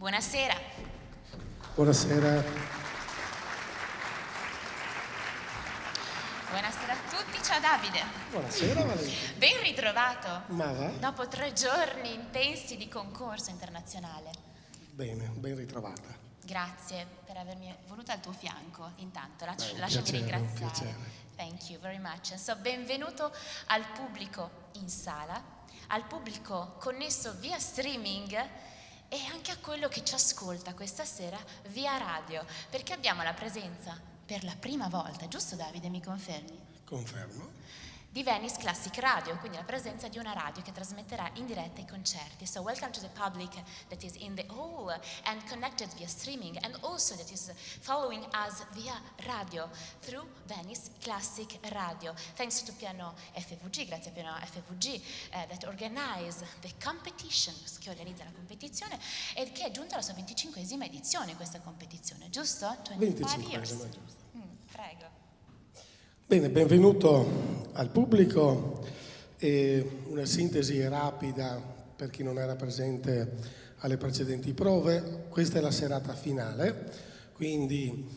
Buonasera. Buonasera. Buonasera a tutti, ciao Davide. Buonasera Valentina. Ben ritrovato. Ma va? Dopo 3 giorni intensi di concorso internazionale. Bene, ben ritrovata. Grazie per avermi voluta al tuo fianco. Intanto lasciami piacere, ringraziare. un piacere. Thank you very much. So, benvenuto al pubblico in sala, al pubblico connesso via streaming e anche a quello che ci ascolta questa sera via radio, perché abbiamo la presenza per la prima volta, giusto Davide, mi confermi? Confermo. Di Venice Classic Radio, quindi la presenza di una radio che trasmetterà in diretta i concerti. So welcome to the public that is in the hall and connected via streaming and also that is following us via radio through Venice Classic Radio. Thanks to Piano FVG, grazie a Piano FVG that organize the competition, che organizza la competizione e che è giunta alla sua 25esima edizione questa competizione, giusto? 25 years. Giusto. Prego. Bene, benvenuto al pubblico e una sintesi rapida per chi non era presente alle precedenti prove. Questa è la serata finale, quindi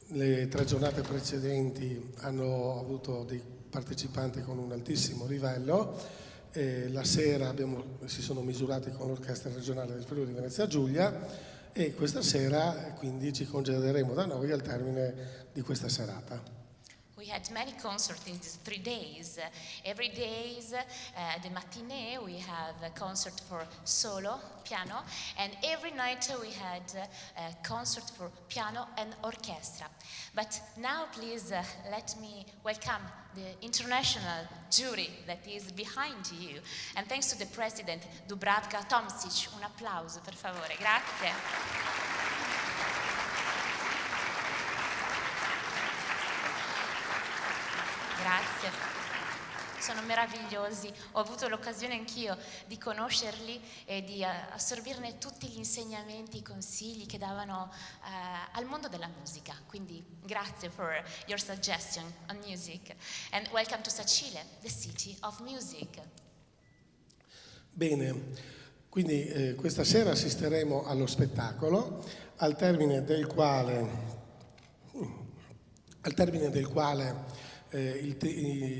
le 3 giornate precedenti hanno avuto dei partecipanti con un altissimo livello. La sera si sono misurati con l'Orchestra Regionale del Friuli Venezia Giulia e questa sera quindi ci congederemo da noi al termine di questa serata. We had many concerts in these 3 days. Every day, the matinee, we have a concert for solo, piano, and every night we had a concert for piano and orchestra. But now please let me welcome the international jury that is behind you. And thanks to the president, Dubravka Tomsic. Un applauso, per favore. Grazie. Grazie, sono meravigliosi, ho avuto l'occasione anch'io di conoscerli e di assorbirne tutti gli insegnamenti, i consigli che davano al mondo della musica, quindi grazie for your suggestion on music and welcome to Sacile, the city of music. Bene, quindi questa sera assisteremo allo spettacolo al termine del quale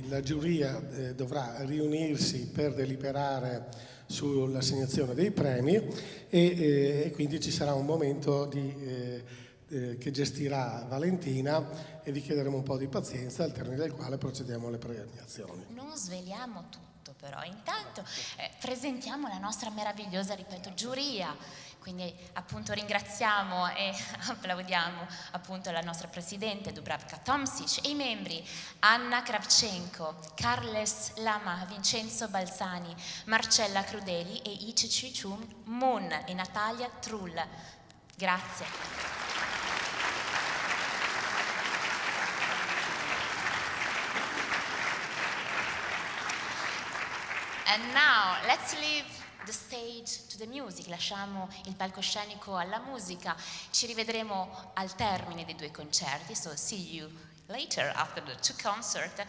la giuria dovrà riunirsi per deliberare sull'assegnazione dei premi e quindi ci sarà un momento che gestirà Valentina e vi chiederemo un po' di pazienza al termine del quale procediamo alle premiazioni. Non sveliamo tutto però, intanto presentiamo la nostra meravigliosa, ripeto, giuria. Quindi appunto ringraziamo e applaudiamo appunto la nostra presidente Dubravka Tomsic e i membri Anna Kravchenko, Carles Lama, Vincenzo Balzani, Marcella Crudeli e Ichi Chichum Moon e Natalia Trull. Grazie. And now let's leave the stage to the music, lasciamo il palcoscenico alla musica, ci rivedremo al termine dei 2 concerti, so see you later after the 2 concerts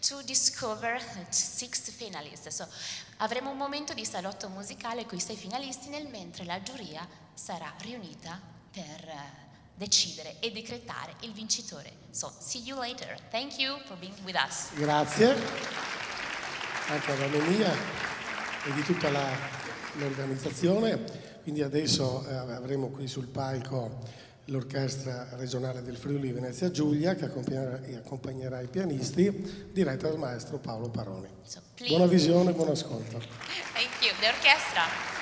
to discover the 6 finalists. So, avremo un momento di salotto musicale con i 6 finalisti mentre la giuria sarà riunita per decidere e decretare il vincitore. So see you later. Thank you for being with us. Grazie anche a nome mia e di tutta l'organizzazione. Quindi adesso avremo qui sul palco l'Orchestra Regionale del Friuli Venezia Giulia che accompagnerà i pianisti, diretta dal maestro Paolo Paroni. So, buona visione, buon ascolto. Thank you. The orchestra.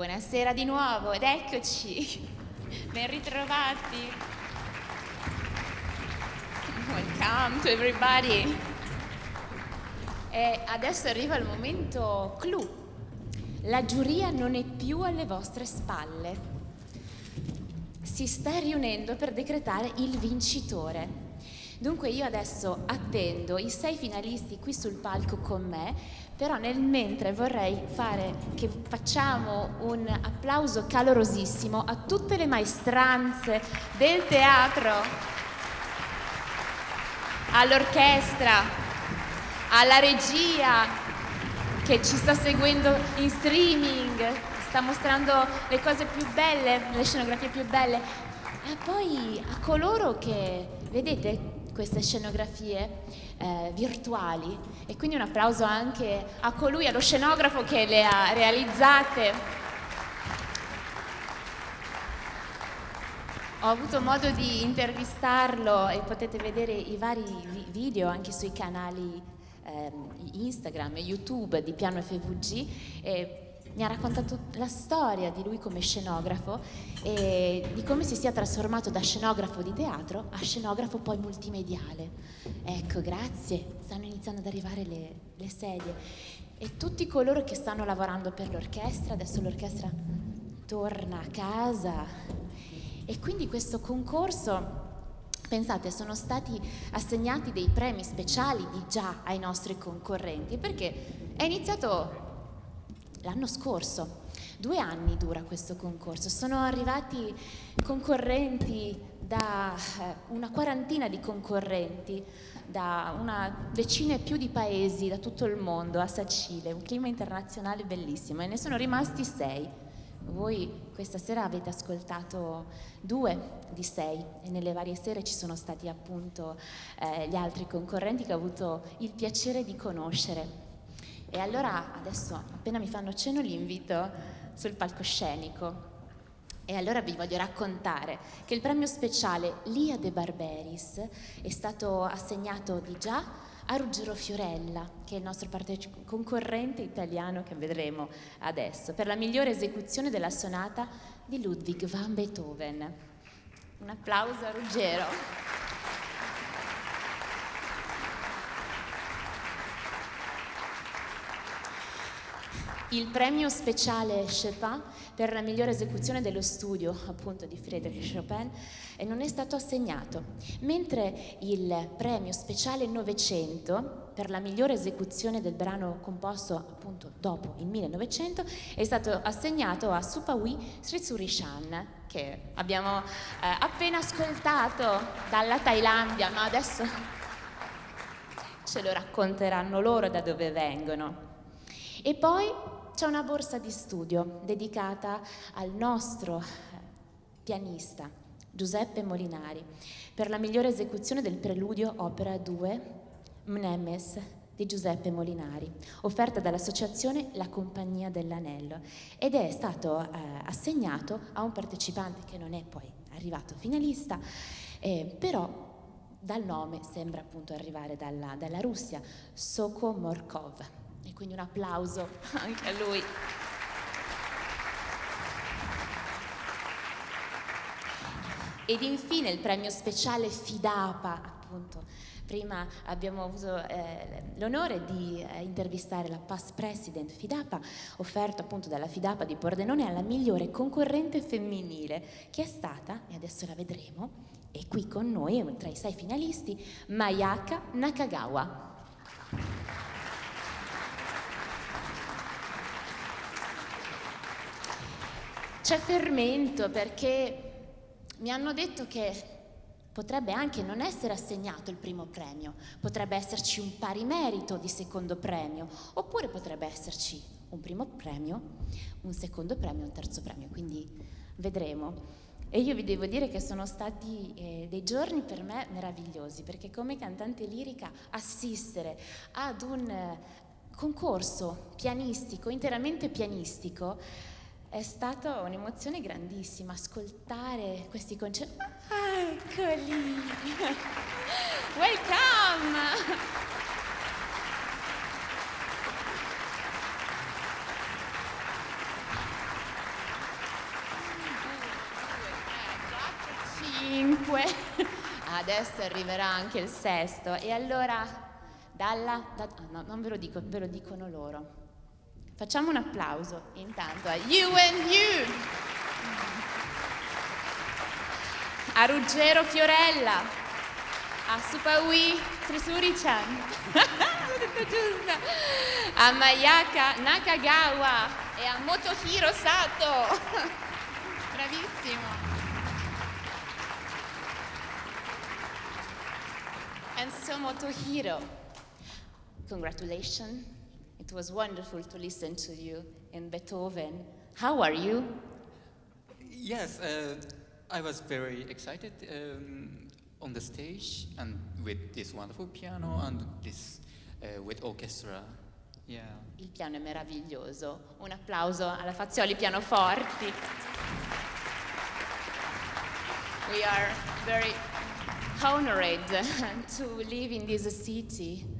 buonasera di nuovo ed eccoci, ben ritrovati. Welcome to everybody. E adesso arriva il momento clou. La giuria non è più alle vostre spalle. Si sta riunendo per decretare il vincitore. Dunque io adesso attendo i 6 finalisti qui sul palco con me, però nel mentre vorrei che facciamo un applauso calorosissimo a tutte le maestranze del teatro, all'orchestra, alla regia che ci sta seguendo in streaming, sta mostrando le cose più belle, le scenografie più belle, e poi a coloro che, vedete, queste scenografie virtuali, e quindi un applauso anche a colui, allo scenografo che le ha realizzate. Ho avuto modo di intervistarlo e potete vedere i vari video anche sui canali Instagram e YouTube di Piano FVG. E mi ha raccontato la storia di lui come scenografo e di come si sia trasformato da scenografo di teatro a scenografo poi multimediale. Ecco, grazie, stanno iniziando ad arrivare le sedie. E tutti coloro che stanno lavorando per l'orchestra, adesso l'orchestra torna a casa. E quindi questo concorso, pensate, sono stati assegnati dei premi speciali di già ai nostri concorrenti, perché è iniziato l'anno scorso. 2 anni dura questo concorso. Sono arrivati concorrenti da una quarantina di concorrenti, da una decina e più di paesi, da tutto il mondo, a Sacile, un clima internazionale bellissimo, e ne sono rimasti 6. Voi questa sera avete ascoltato 2 di 6 e nelle varie sere ci sono stati appunto gli altri concorrenti che ho avuto il piacere di conoscere. E allora adesso, appena mi fanno cenno, li invito sul palcoscenico. E allora vi voglio raccontare che il premio speciale Lia De Barberis è stato assegnato di già a Ruggero Fiorella, che è il nostro concorrente italiano che vedremo adesso, per la migliore esecuzione della sonata di Ludwig van Beethoven. Un applauso a Ruggero. Il premio speciale Chopin per la migliore esecuzione dello studio appunto di Frédéric Chopin non è stato assegnato, mentre il premio speciale Novecento per la migliore esecuzione del brano composto appunto dopo il 1900 è stato assegnato a Supawi Sritsurishan, che abbiamo appena ascoltato dalla Thailandia, ma adesso ce lo racconteranno loro da dove vengono. E poi c'è una borsa di studio dedicata al nostro pianista Giuseppe Molinari per la migliore esecuzione del preludio opera 2 Mnemes di Giuseppe Molinari, offerta dall'associazione La Compagnia dell'Anello, ed è stato assegnato a un partecipante che non è poi arrivato finalista, però dal nome sembra appunto arrivare dalla Russia, Soko Morkov. E quindi un applauso anche a lui. Ed infine il premio speciale Fidapa, appunto. Prima abbiamo avuto l'onore di intervistare la past president Fidapa, offerto appunto dalla Fidapa di Pordenone alla migliore concorrente femminile, che è stata, e adesso la vedremo, è qui con noi tra i 6 finalisti, Mayaka Nakagawa. C'è fermento perché mi hanno detto che potrebbe anche non essere assegnato il primo premio, potrebbe esserci un pari merito di secondo premio, oppure potrebbe esserci un primo premio, un secondo premio e un terzo premio, quindi vedremo. E io vi devo dire che sono stati dei giorni per me meravigliosi, perché come cantante lirica assistere ad un concorso pianistico, interamente pianistico, è stata un'emozione grandissima, ascoltare questi concerti. Eccoli! Welcome! 5, adesso arriverà anche il sesto. E allora, no, non ve lo dico, ve lo dicono loro. Facciamo un applauso intanto a You and You, a Ruggero Fiorella, a Supawi Trisuri-chan, l'ho detto giusto, a Mayaka Nakagawa e a Motohiro Sato. Bravissimo. And so Motohiro, congratulations. It was wonderful to listen to you in Beethoven. How are you? Yes, I was very excited on the stage and with this wonderful piano and this with orchestra. Yeah. Il piano è meraviglioso. Un applauso alla Fazioli Pianoforti. We are very honored to live in this city.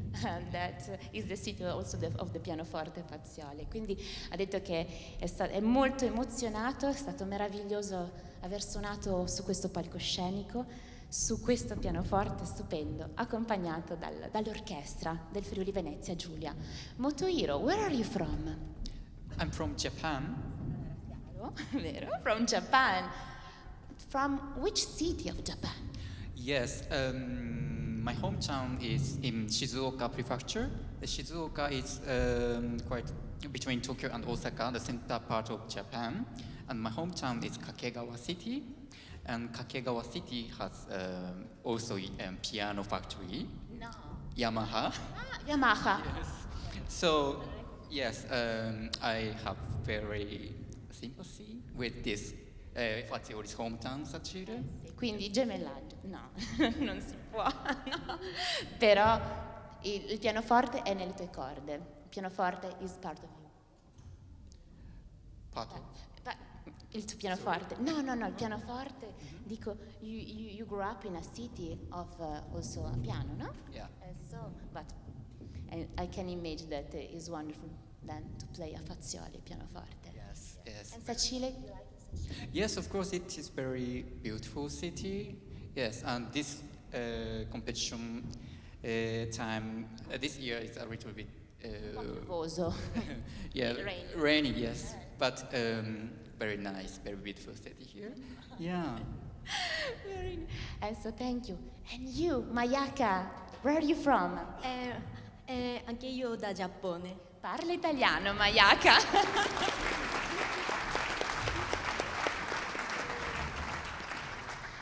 That is the city also of the pianoforte Fazioli. Quindi ha detto che è molto emozionato, è stato meraviglioso aver suonato su questo palcoscenico, su questo pianoforte stupendo, accompagnato dall'orchestra del Friuli Venezia Giulia. Motohiro, where are you from? I'm from Japan. Vero? From Japan. From which city of Japan? Yes, my hometown is in Shizuoka Prefecture. Shizuoka is quite between Tokyo and Osaka, the center part of Japan. And my hometown is Kakegawa City. And Kakegawa City has also a piano factory. No. Yamaha. Ah, Yamaha. Yes. So, yes, I have very sympathy with this Fazioli's hometown, Sachiro. Quindi gemellaggio, no, non si può, no. Però il pianoforte è nelle tue corde. Il pianoforte is part of you. Part of? Il tuo pianoforte? No, il pianoforte. Dico, you grew up in a city of also a piano, no? Yeah. But I can imagine that it's wonderful then to play a Fazioli pianoforte. Yes, yes. And Sacile, you like Yes, of course, it is very beautiful city. Yes, and this competition time this year is a little bit Nervoso. yeah, Rainy. rainy. Yes, but very nice, very beautiful city here. Yeah. And so thank you. And you, Mayaka, where are you from? Anche io da Giappone. Parla italiano, Mayaka.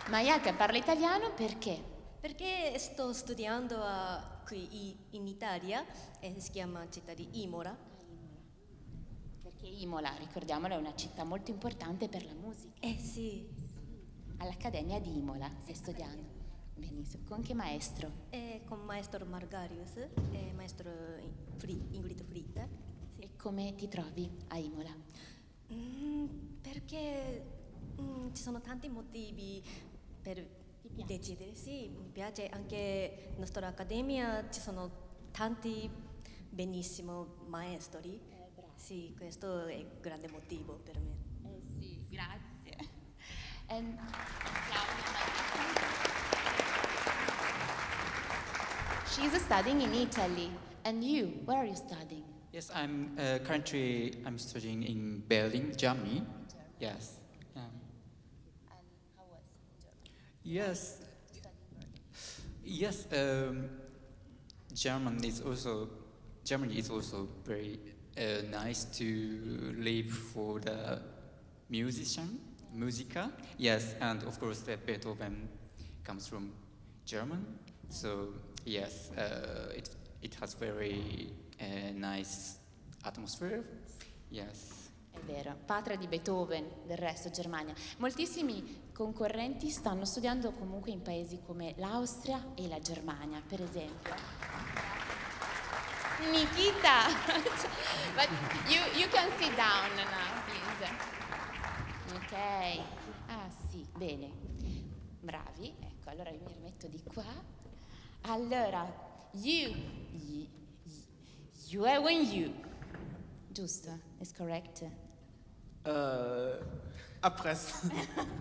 Mayaka parla italiano perché? Perché sto studiando qui in Italia, si chiama città di Imola. Perché Imola, ricordiamolo, è una città molto importante per la musica. Sì. All'Accademia di Imola stai studiando. Benissimo. Con che maestro? Con maestro Margarius e maestro Ingrid Fritta. Sì. E come ti trovi a Imola? Perché ci sono tanti motivi per decidere. Sì, mi piace anche la nostra accademia, ci sono tanti benissimi maestri. Sì, questo è un grande motivo per me. Sì, grazie. She's studying in Italy. And you, where are you studying? Yes, I'm currently studying in Berlin, Germany. Yes. And how was Germany? Yes. Yes. Germany is also very nice to live for the musica. Yes, and of course the Beethoven comes from German. So yes, it has very nice atmosphere. Yes. È vero, patria di Beethoven, del resto Germania. Moltissimi concorrenti stanno studiando comunque in paesi come l'Austria e la Germania, per esempio. Nikita! But you can sit down now, please. Ok. Ah sì, bene. Bravi. Ecco, allora io mi rimetto di qua. Allora, you and you. Giusto? Is correct? Après.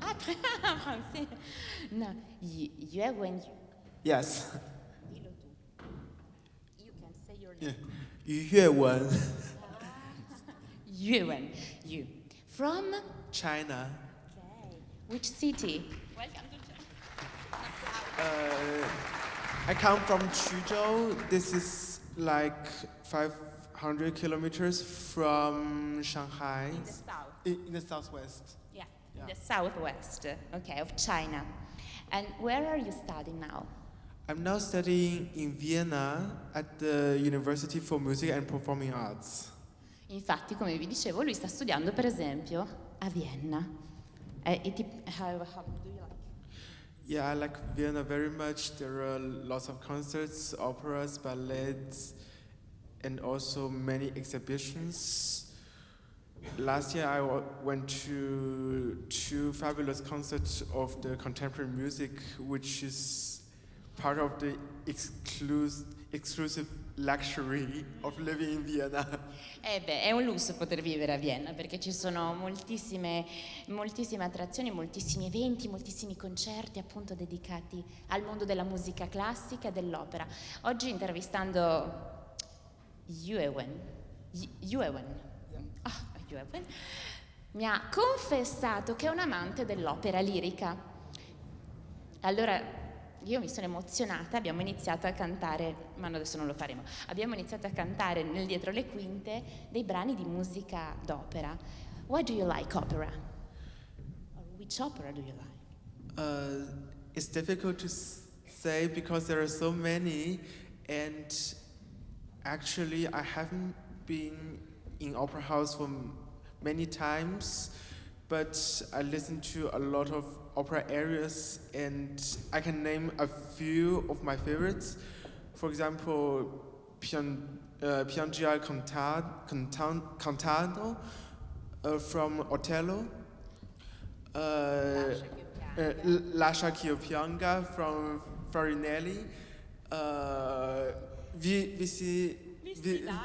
Après, en français. Non, Yuewen. Yes. You can say your name. Yeah. 于悦文 Yuewen. You. From? China. Okay. Which city? Welcome to China. I come from Quzhou. This is like 500 kilometers from Shanghai. In the south. In the southwest. Yeah. Yeah. The southwest. Okay, of China. And where are you studying now? I'm now studying in Vienna at the University for Music and Performing Arts. Infatti, come vi dicevo, lui sta studiando per esempio a Vienna. How do you like? Yeah, I like Vienna very much. There are lots of concerts, operas, ballets, and also many exhibitions. Last year I went to 2 fabulous concerts of the contemporary music, which is part of the exclusive luxury of living in Vienna. È un lusso poter vivere a Vienna perché ci sono moltissime attrazioni, moltissimi eventi, moltissimi concerti appunto dedicati al mondo della musica classica e dell'opera. Oggi intervistando Yuewen, mi ha confessato che è un amante dell'opera lirica. Allora io mi sono emozionata, abbiamo iniziato a cantare, ma adesso non lo faremo, abbiamo iniziato a cantare nel dietro le quinte dei brani di musica d'opera. Why do you like opera? Or which opera do you like? It's difficult to say because there are so many, and actually I haven't been in opera house for many times, but I listen to a lot of opera arias, and I can name a few of my favorites. For example, Piangia Cantado from Otello, Lascia ch'io pianga from Farinelli,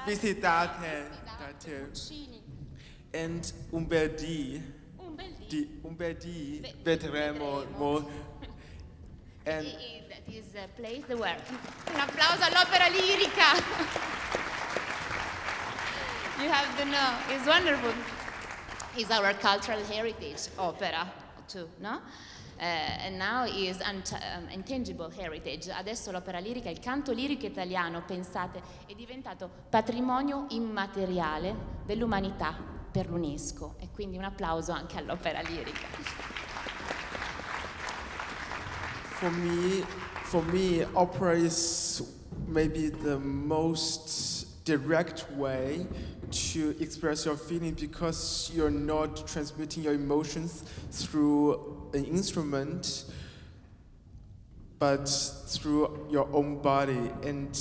Visitate, and Un bel dì. Vedremo. And That is a place where... Un applauso all'opera lirica! You have to know, it's wonderful. It's our cultural heritage, opera too, no? And now is intangible heritage. Adesso l'opera lirica, il canto lirico italiano, pensate, è diventato patrimonio immateriale dell'umanità per l'UNESCO, e quindi un applauso anche all'opera lirica. For me, opera is maybe the most direct way to express your feeling because you're not transmitting your emotions through an instrument, but through your own body, and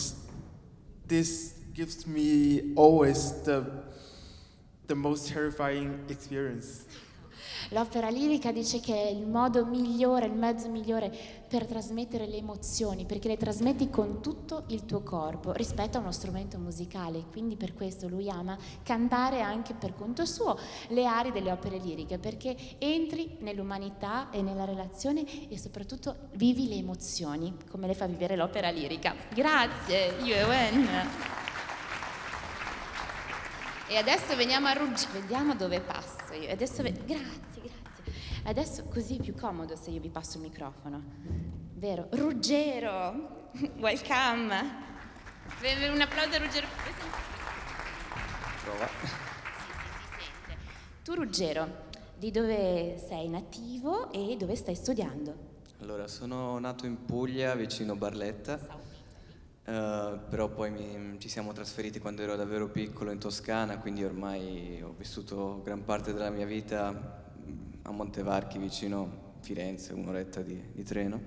this gives me always the most terrifying experience. L'opera lirica dice che è il modo migliore, il mezzo migliore per trasmettere le emozioni, perché le trasmetti con tutto il tuo corpo rispetto a uno strumento musicale. Quindi per questo lui ama cantare anche per conto suo le arie delle opere liriche, perché entri nell'umanità e nella relazione e soprattutto vivi le emozioni, come le fa vivere l'opera lirica. Grazie, Yuewen. E adesso veniamo a vediamo dove passo io. Grazie. Adesso così è più comodo se io vi passo il microfono. Vero? Ruggero, welcome. Un applauso a Ruggero. Prova. Sì, si sente. Tu Ruggero, di dove sei nativo e dove stai studiando? Allora, sono nato in Puglia, vicino Barletta, però poi ci siamo trasferiti quando ero davvero piccolo in Toscana, quindi ormai ho vissuto gran parte della mia vita a Montevarchi, vicino Firenze, un'oretta di treno.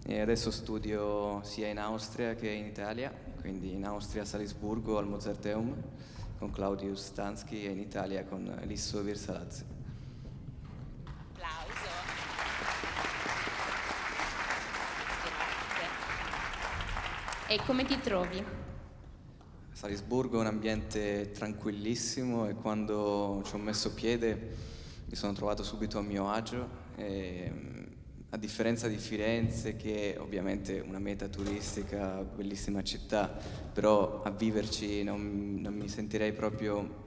E adesso studio sia in Austria che in Italia, quindi in Austria a Salisburgo al Mozarteum con Claudius Stansky e in Italia con Lisso Virsalazzi. Applauso. Grazie. E come ti trovi? Salisburgo è un ambiente tranquillissimo e quando ci ho messo piede mi sono trovato subito a mio agio. A differenza di Firenze, che è ovviamente una meta turistica, bellissima città, però a viverci non mi sentirei proprio,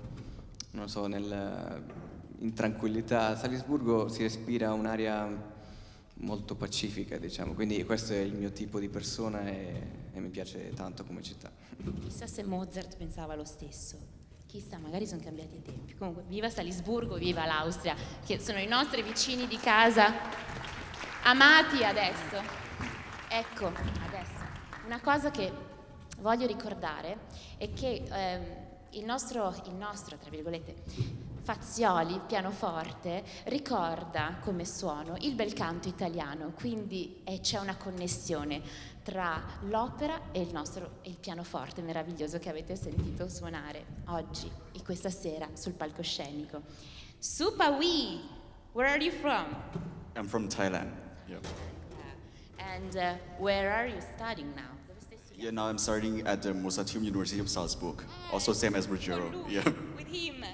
non so, in tranquillità. A Salisburgo si respira un'aria molto pacifica, diciamo, quindi questo è il mio tipo di persona e mi piace tanto come città. Chissà se Mozart pensava lo stesso. Chissà, magari sono cambiati i tempi. Comunque, viva Salisburgo, viva l'Austria, che sono i nostri vicini di casa, amati adesso. Ecco, adesso, una cosa che voglio ricordare è che il nostro, tra virgolette, Fazioli, pianoforte, ricorda come suono il bel canto italiano, quindi c'è una connessione tra l'opera e il pianoforte meraviglioso che avete sentito suonare oggi e questa sera sul palcoscenico. Supa Wee, where are you from? I'm from Thailand. Yeah. And where are you studying now? Dove stai studiando? Yeah, now I'm studying at the Mozarteum University of Salzburg. Also same as Ruggiero. Con lui, Yeah. with him.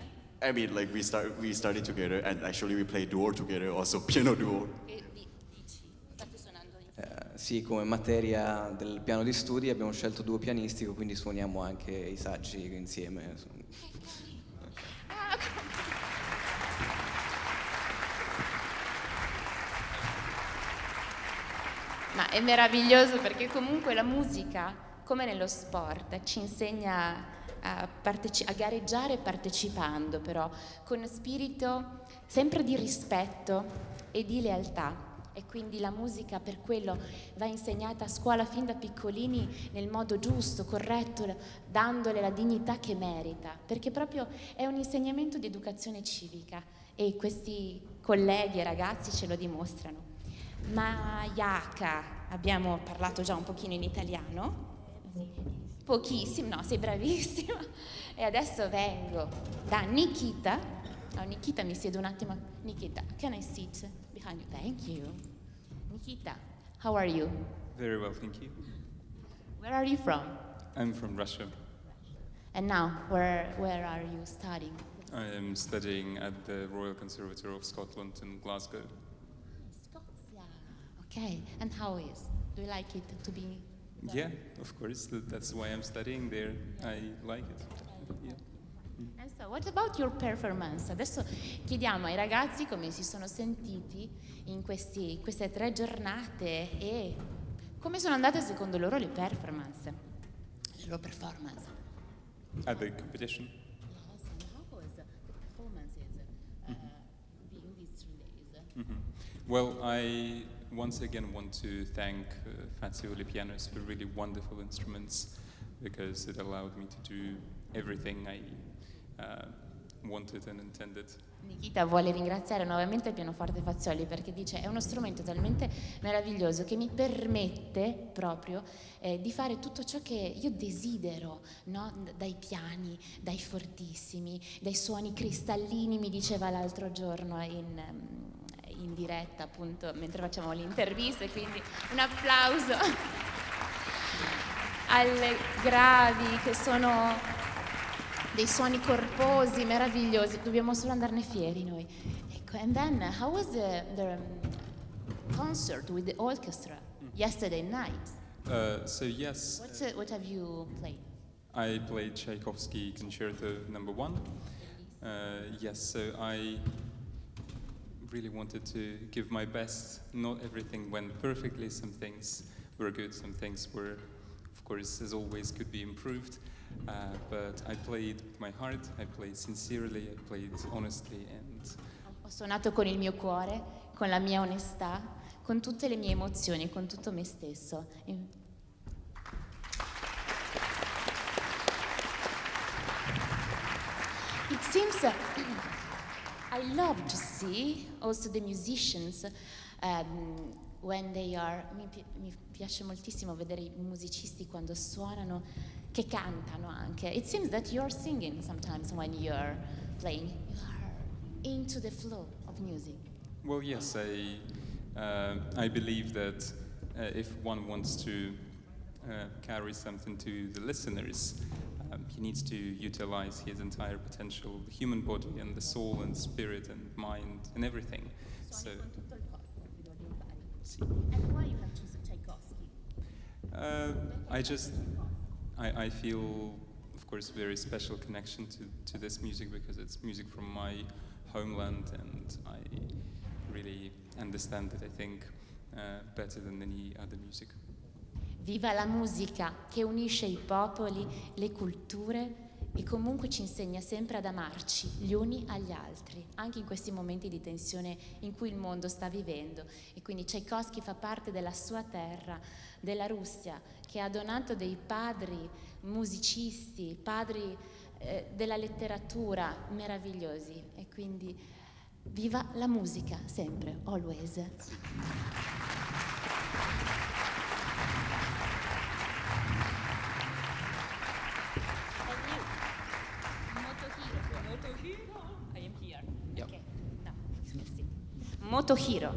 I mean, like we studied together, and actually we play duo together, also piano duo. Che dici? State suonando insieme? Sì, come materia del piano di studi abbiamo scelto duo pianistico, quindi suoniamo anche i saggi insieme. Ma è meraviglioso perché comunque la musica, come nello sport, ci insegna a gareggiare partecipando, però con spirito sempre di rispetto e di lealtà. E quindi la musica per quello va insegnata a scuola fin da piccolini nel modo giusto, corretto, dandole la dignità che merita, perché proprio è un insegnamento di educazione civica e questi colleghi e ragazzi ce lo dimostrano. Ma Yaka, abbiamo parlato già un pochino in italiano? Pochissimo, no, sei bravissima. E adesso vengo da Nikita. Oh, Nikita, mi siedo un attimo. Nikita, can I sit behind you? Thank you. Nikita, how are you? Very well, thank you. Where are you from? I'm from Russia. And now, where are you studying? I am studying at the Royal Conservatoire of Scotland in Glasgow. Scozia. Okay, and how is? Do you like it to be there? Yeah, of course. That's why I'm studying there. I like it. Yeah. And so, what about your performance? Adesso chiediamo ai ragazzi come si sono sentiti in queste 3 giornate e come sono andate secondo loro le performance. Le loro performance. At the competition. Yes, and how was the performances being these 3 days? Well, I once again want to thank Fazioli Pianos for really wonderful instruments because it allowed me to do everything I wanted and intended. Nikita vuole ringraziare nuovamente il pianoforte Fazioli perché dice è uno strumento talmente meraviglioso che mi permette proprio di fare tutto ciò che io desidero, no? Dai piani, dai fortissimi, dai suoni cristallini, mi diceva l'altro giorno in diretta appunto mentre facciamo l'intervista, quindi un applauso alle gravi che sono dei suoni corposi, meravigliosi, dobbiamo solo andarne fieri noi. Ecco, and then how was the concert with the orchestra yesterday night? So yes, What have you played? I played Tchaikovsky Concerto No. 1. Yes, so I really wanted to give my best. Not everything went perfectly. Some things were good, some things were, of course, as always, could be improved. But I played with my heart, I played sincerely, I played honestly and... Ho suonato con il mio cuore, con la mia onestà, con tutte le mie emozioni, con tutto me stesso. It seems I love to see also the musicians when they are, mi piace moltissimo vedere i musicisti quando suonano, che cantano anche. It seems that you're singing sometimes when you're playing. You are into the flow of music. Well, yes, I believe that if one wants to carry something to the listeners, he needs to utilize his entire potential of the human body and the soul and spirit and mind and everything. So, sì. And why you have chosen Tchaikovsky? I feel, of course, very special connection to this music because it's music from my homeland, and I really understand it, I think, better than any other music. Viva la musica che unisce i popoli, le culture e comunque ci insegna sempre ad amarci gli uni agli altri, anche in questi momenti di tensione in cui il mondo sta vivendo. E quindi Tchaikovsky fa parte della sua terra, della Russia, che ha donato dei padri musicisti, padri della letteratura meravigliosi. E quindi viva la musica sempre, always. I am here. Yep. Okay. No, sì. Motohiro.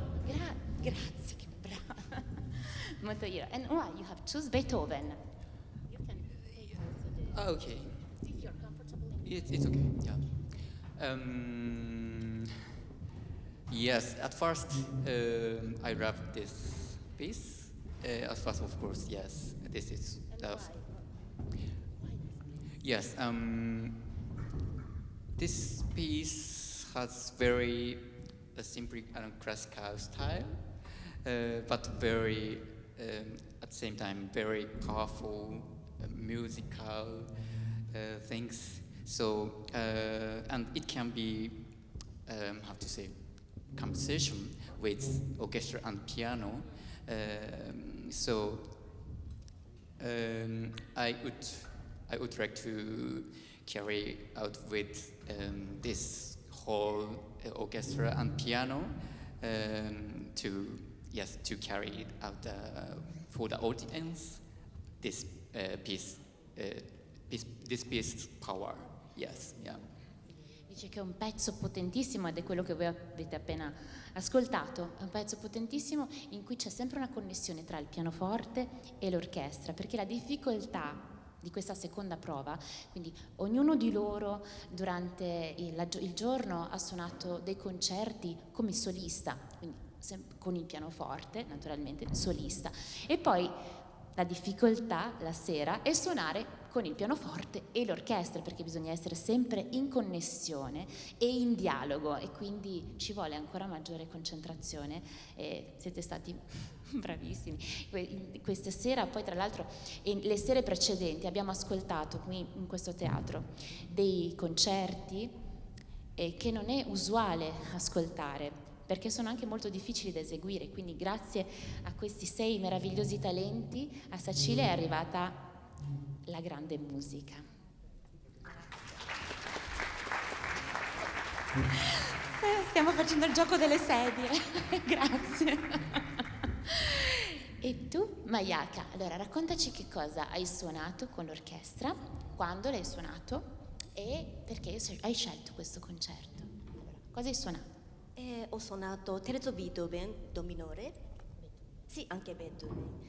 Grazie, che brava. Motohiro. And why you have choose Beethoven? You can Okay. if you're comfortable in It's okay. Yeah. Yes. At first, I loved this piece. At first, of course, yes. This is. Yes. This piece has very simple classical style, but very at the same time very powerful musical things. So and it can be how to say composition with orchestra and piano. So I would like to carry out with this whole orchestra and piano to carry it out for the audience. This piece power. Yes, yeah. Dice che è un pezzo potentissimo ed è quello che voi avete appena ascoltato, è un pezzo potentissimo in cui c'è sempre una connessione tra il pianoforte e l'orchestra, perché la difficoltà di questa seconda prova, quindi ognuno di loro durante il giorno ha suonato dei concerti come solista, quindi con il pianoforte, naturalmente solista, e poi la difficoltà la sera è suonare con il pianoforte e l'orchestra, perché bisogna essere sempre in connessione e in dialogo, e quindi ci vuole ancora maggiore concentrazione, e siete stati bravissimi. Questa sera, poi tra l'altro, e le sere precedenti abbiamo ascoltato qui in questo teatro dei concerti che non è usuale ascoltare, perché sono anche molto difficili da eseguire, quindi grazie a questi 6 meravigliosi talenti a Sacile è arrivata la grande musica. Stiamo facendo il gioco delle sedie. Grazie. E tu, Mayaka, allora raccontaci che cosa hai suonato con l'orchestra, quando l'hai suonato e perché hai scelto questo concerto. Allora, cosa hai suonato? Ho suonato terzo Beethoven, do minore, sì, anche Beethoven,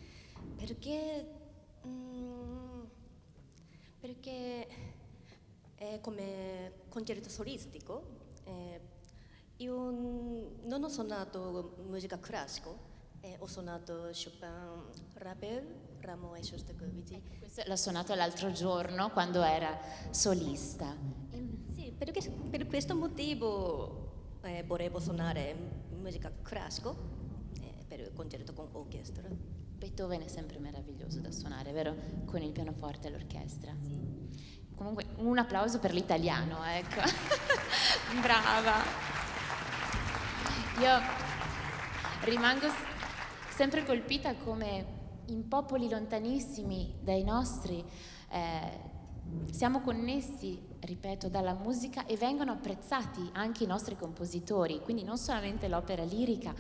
perché è come concerto solistico. Io non ho suonato musica classica, ho suonato Chopin, Ravel, Rameau e Shostakovich. Questo l'ho suonato l'altro giorno quando era solista. Sì, perché per questo motivo volevo suonare musica classica per il concerto con orchestra. Beethoven è sempre meraviglioso da suonare, vero? Con il pianoforte e l'orchestra. Comunque un applauso per l'italiano, ecco. Brava. Io rimango sempre colpita come in popoli lontanissimi dai nostri siamo connessi, ripeto, dalla musica e vengono apprezzati anche i nostri compositori, quindi non solamente l'opera lirica,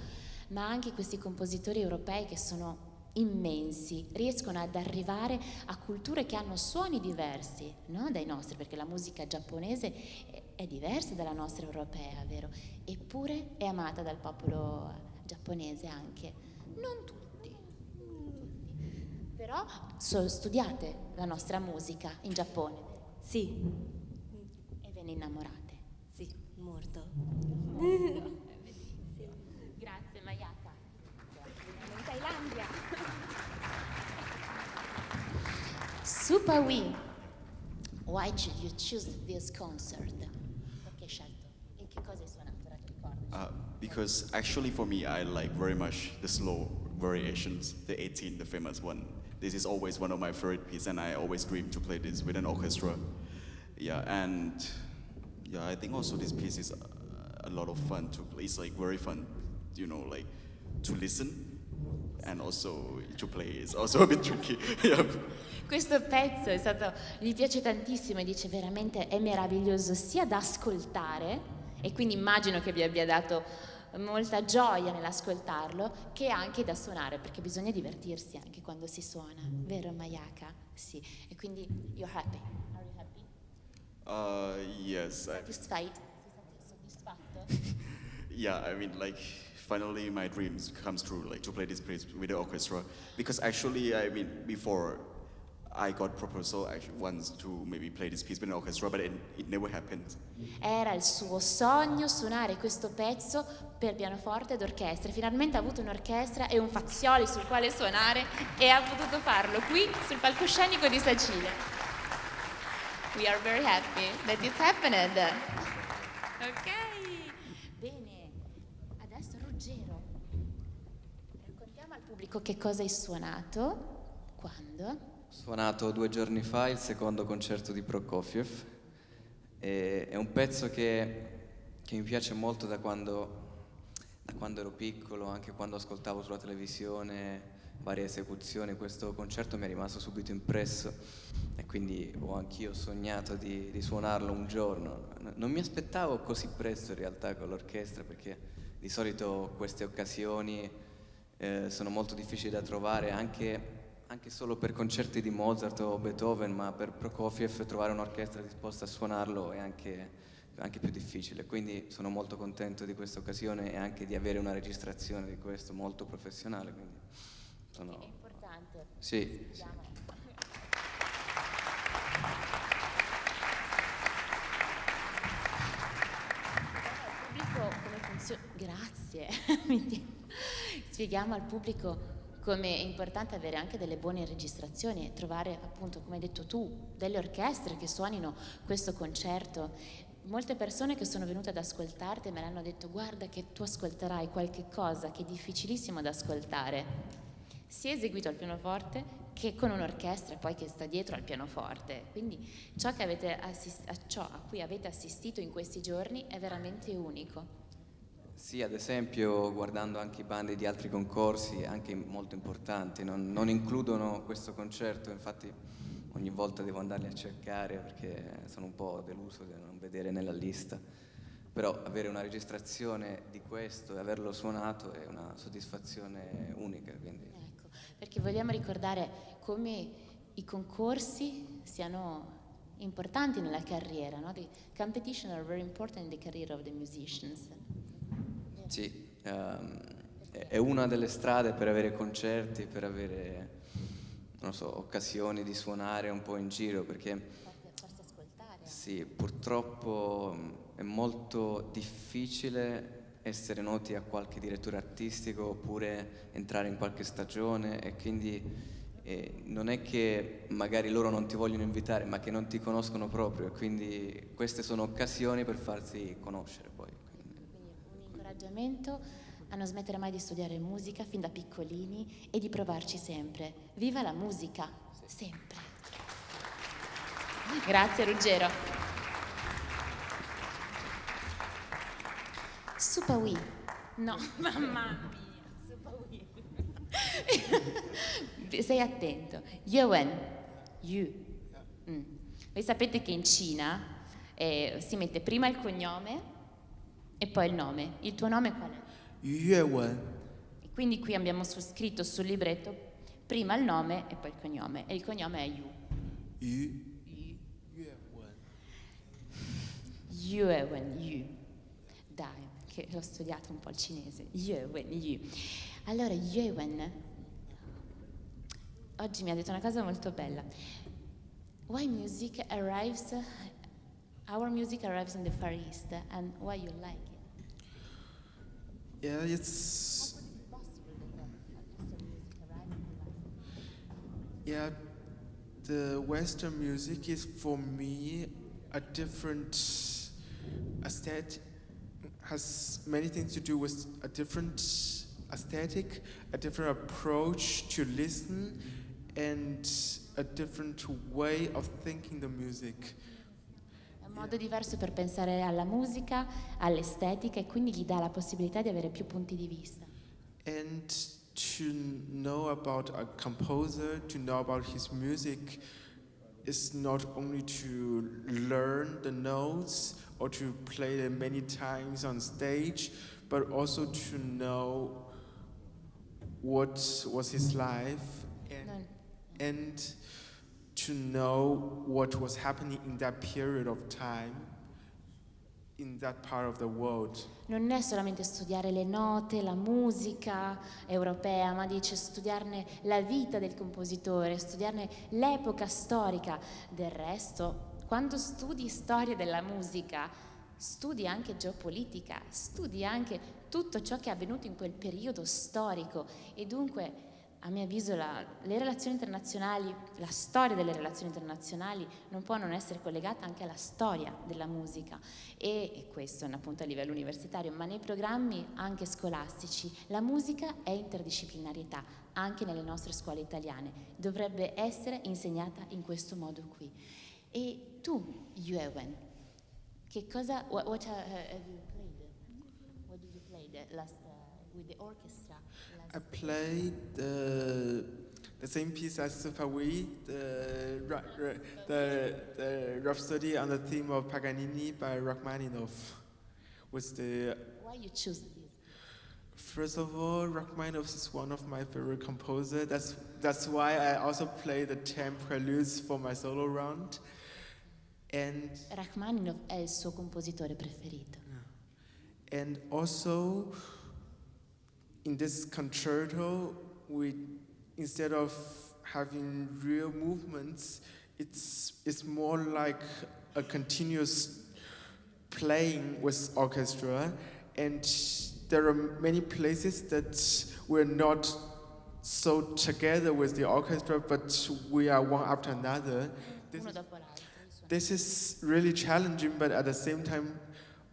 ma anche questi compositori europei che sono immensi, riescono ad arrivare a culture che hanno suoni diversi, no? Dai nostri, perché la musica giapponese è diversa dalla nostra europea, vero? Eppure è amata dal popolo giapponese anche. Non tutti, però studiate la nostra musica in Giappone. Sì, E ve ne innamorate? sì, molto. Grazie Mayaka. In Thailandia. Super Wee, why did you choose this concert? Perché hai scelto? E che cosa hai suonato? Ora ti ricordi? Because actually for me, I like very much the slow variations, the 18, the famous one. This is always one of my favorite pieces, and I always dream to play this with an orchestra. Yeah, and yeah, I think also this piece is a lot of fun to play. It's like very fun, you know, like to listen and also to play. It's also a bit tricky. Yeah. Questo pezzo è stato, gli piace tantissimo e dice veramente è meraviglioso sia da ascoltare, e quindi immagino che vi abbia dato molta gioia nell'ascoltarlo, che anche da suonare, perché bisogna divertirsi anche quando si suona, vero Mayaka? Sì, e quindi you're happy. Are you happy? Yes. Satisfied? Sei soddisfatto? Yeah, I mean, like, finally my dreams comes true, like, to play this piece with the orchestra. Because actually, I mean, before I got proposal actually once to maybe play this piece with an orchestra, but it never happened. Era il suo sogno suonare questo pezzo per pianoforte ed orchestra. Finalmente ha avuto un'orchestra e un Fazioli sul quale suonare e ha potuto farlo qui sul palcoscenico di Sacile. We are very happy that it happened. Ok, bene. Adesso Ruggero, raccontiamo al pubblico che cosa hai suonato, quando. Ho suonato 2 giorni fa il secondo concerto di Prokofiev. È un pezzo che mi piace molto da quando ero piccolo, anche quando ascoltavo sulla televisione varie esecuzioni. Questo concerto mi è rimasto subito impresso e quindi ho anch'io sognato di suonarlo un giorno. Non mi aspettavo così presto in realtà con l'orchestra, perché di solito queste occasioni sono molto difficili da trovare anche solo per concerti di Mozart o Beethoven, ma per Prokofiev trovare un'orchestra disposta a suonarlo è anche più difficile. Quindi sono molto contento di questa occasione e anche di avere una registrazione di questo molto professionale. Quindi È importante. Sì. Pubblico come funziona? Grazie. Spieghiamo al pubblico come è importante avere anche delle buone registrazioni e trovare, appunto, come hai detto tu, delle orchestre che suonino questo concerto. Molte persone che sono venute ad ascoltarti me l'hanno detto: guarda che tu ascolterai qualche cosa che è difficilissimo da ascoltare, sia eseguito al pianoforte che con un'orchestra poi che sta dietro al pianoforte. Quindi ciò a cui avete assistito in questi giorni è veramente unico. Sì, ad esempio, guardando anche i bandi di altri concorsi, anche molto importanti, non includono questo concerto, infatti ogni volta devo andarli a cercare perché sono un po' deluso di non vedere nella lista. Però avere una registrazione di questo e averlo suonato è una soddisfazione unica. Quindi. Ecco, perché vogliamo ricordare come i concorsi siano importanti nella carriera, no? The competition are very important in the career of the musicians. Sì, è una delle strade per avere concerti, per avere, non so, occasioni di suonare un po' in giro, perché Farsi ascoltare. sì, purtroppo è molto difficile essere noti a qualche direttore artistico oppure entrare in qualche stagione, e quindi non è che magari loro non ti vogliono invitare, ma che non ti conoscono proprio, e quindi queste sono occasioni per farsi conoscere poi. Quindi un incoraggiamento a non smettere mai di studiare musica fin da piccolini e di provarci sempre. Viva la musica, sempre. Grazie Ruggero. Super Wee. No, mamma mia, Super Wee. Stai attento. Yuan. Voi sapete che in Cina si mette prima il cognome e poi il nome. Il tuo nome qual è? Yuan. E quindi qui abbiamo scritto sul libretto prima il nome e poi il cognome. E il cognome è Yu. Yuan. Yu. Dai, che l'ho studiato un po' il cinese. Yu. Allora, Yuan oggi mi ha detto una cosa molto bella. why music arrives, our music arrives in the Far East, and why you like it? Yeah, it's yeah. The Western music is for me a different aesthetic. Has many things to do with a different aesthetic, a different approach to listen, and a different way of thinking the music. È un modo diverso per pensare alla musica, all'estetica, e quindi gli dà la possibilità di avere più punti di vista. And to know about a composer, to know about his music, is not only to learn the notes or to play them many times on stage, but also to know what was his life and to know what was happening in that period of time in that part of the world. Non è solamente studiare le note, la musica europea, ma dice studiarne la vita del compositore, studiarne l'epoca storica. Del resto, quando studi storia della musica, studi anche geopolitica, studi anche tutto ciò che è avvenuto in quel periodo storico, e dunque, a mio avviso, le relazioni internazionali, la storia delle relazioni internazionali non può non essere collegata anche alla storia della musica, e questo appunto a livello universitario, ma nei programmi anche scolastici la musica è interdisciplinarietà, anche nelle nostre scuole italiane, dovrebbe essere insegnata in questo modo qui. E tu, Yuewen, che cosa, what have you played? What did you play last with the orchestra? I played the same piece as Super Wii, the Rhapsody on the theme of Paganini by Rachmaninoff. Was the Why you choose this? First of all, Rachmaninoff is one of my favorite composers. That's why I also play the 10 preludes for my solo round. And Rachmaninoff è il suo compositore preferito. And also, in this concerto, instead of having real movements, it's more like a continuous playing with orchestra, and there are many places that we're not so together with the orchestra, but we are one after another. Uno dopo l'altro. This is really challenging, but at the same time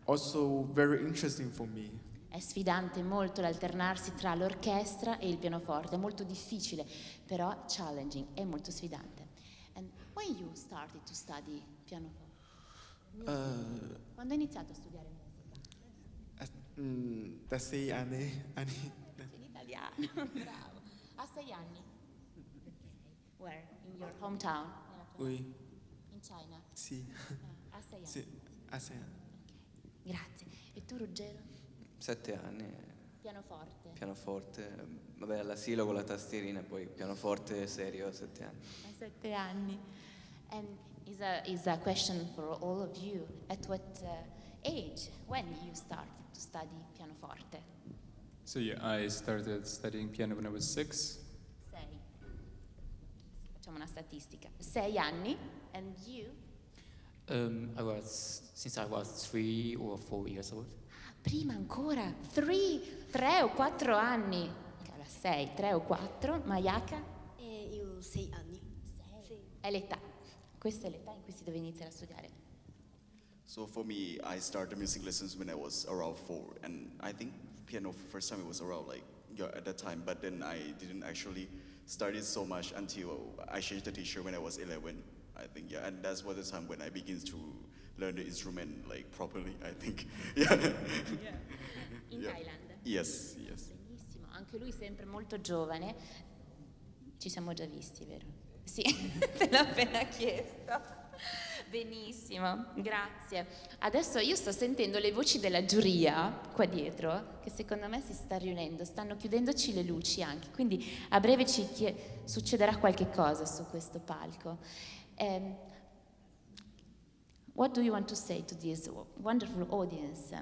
also very interesting for me. È sfidante molto l'alternarsi tra l'orchestra e il pianoforte, è molto difficile, però challenging, è molto sfidante. And when you started to study pianoforte? Quando hai iniziato a studiare musica? Da 6 anni. In italiano, bravo. A 6 anni? Where? In your hometown? Oui. In China? Sì. A 6 anni? Sì, a 6 anni. Grazie. E tu, Ruggero? 7 anni. Pianoforte? Pianoforte, vabbè, all'asilo con la tastierina, poi pianoforte serio a 7 anni. A 7 anni. And is a question for all of you. At what age, when you started to study pianoforte? So yeah, I started studying piano when I was 6. 6. Facciamo una statistica. 6 anni. And you? Since I was 3 or 4 years old. Prima ancora, 3 o 4 anni. Allora, 6, 3 o 4, Mayaka? Io 6 anni. 6. È l'età. Questa è l'età in cui si deve iniziare a studiare. So for me, I started music lessons when I was around 4, and I think piano for first time it was around at that time, but then I didn't actually study so much until I changed the teacher when I was 11, I think, yeah, and that's what the time when I begins to learn the instrument properly, I think, yeah. In Yeah. Thailand? Yes. Benissimo, anche lui sempre molto giovane. Ci siamo già visti, vero? Sì, te l'ho appena chiesto. Benissimo, grazie. Adesso io sto sentendo le voci della giuria qua dietro, che secondo me si sta riunendo, stanno chiudendoci le luci anche, quindi a breve succederà qualche cosa su questo palco. What do you want to say to this wonderful audience?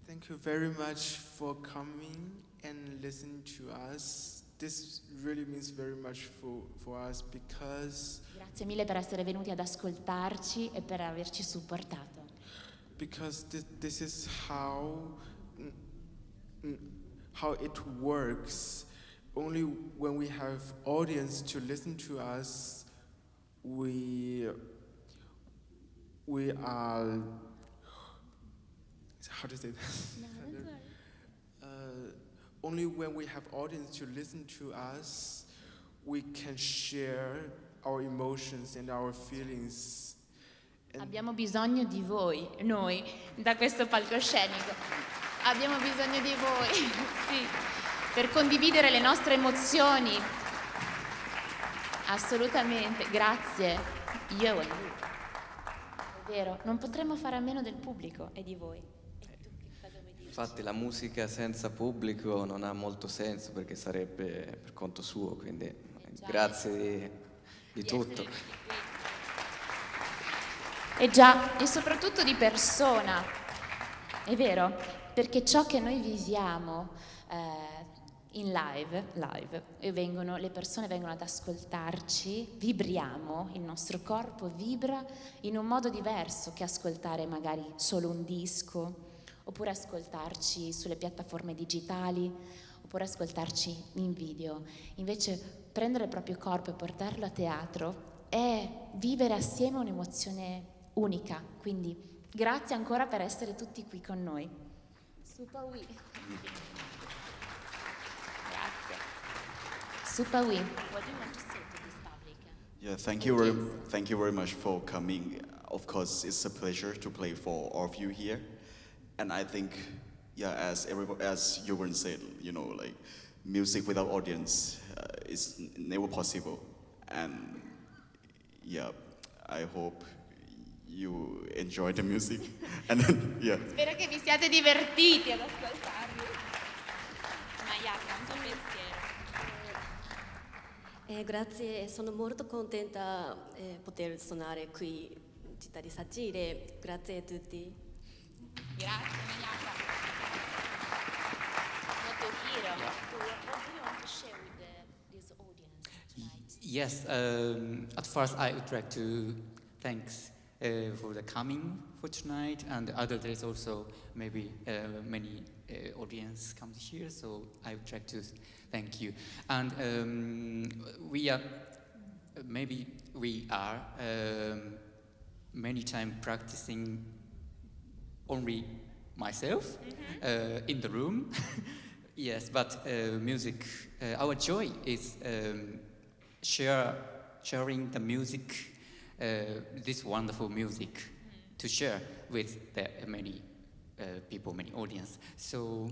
Thank you very much for coming and listening to us this really means very much for us because Grazie mille per essere venuti ad ascoltarci e per averci supportato. this is how it works. Only when we have audience to listen to us, we are, how to say that? Only when we have audience to listen to us, we can share our emotions and our feelings. Abbiamo bisogno di voi, noi, da questo palcoscenico. Abbiamo bisogno di voi, sì, per condividere le nostre emozioni. Assolutamente, grazie. Io e lui. È vero, non potremmo fare a meno del pubblico e di voi. Infatti la musica senza pubblico non ha molto senso perché sarebbe per conto suo, quindi grazie di tutto. E già, e soprattutto di persona, è vero, perché ciò che noi viviamo in live e le persone vengono ad ascoltarci, vibriamo, il nostro corpo vibra in un modo diverso che ascoltare magari solo un disco, oppure ascoltarci sulle piattaforme digitali, oppure ascoltarci in video. Invece prendere il proprio corpo e portarlo a teatro è vivere assieme un'emozione unica. Quindi grazie ancora per essere tutti qui con noi. Super oui. Grazie. Super oui. What do you want to say to this public? Yeah, thank you very much for coming. Of course, it's a pleasure to play for all of you here. And I think, yeah, as Jürgen said, like music without audience is never possible. And yeah, I hope you enjoy the music. And then, yeah. Spero che vi siate divertiti ad ascoltarvi. Mayaka, un tuo pensiero. Grazie, sono molto contenta poter suonare qui in città di Sacile. Grazie a tutti. Grazie Mayaka. Motohiro, what do you want to share with this audience tonight? Yes, at first I would like to thanks for the coming for tonight, and other days also maybe many audience comes here, so I would like to thank you. And we are many times practicing only myself in the room. Yes, but music, our joy is sharing the music, this wonderful music, to share with the many people, many audience. So,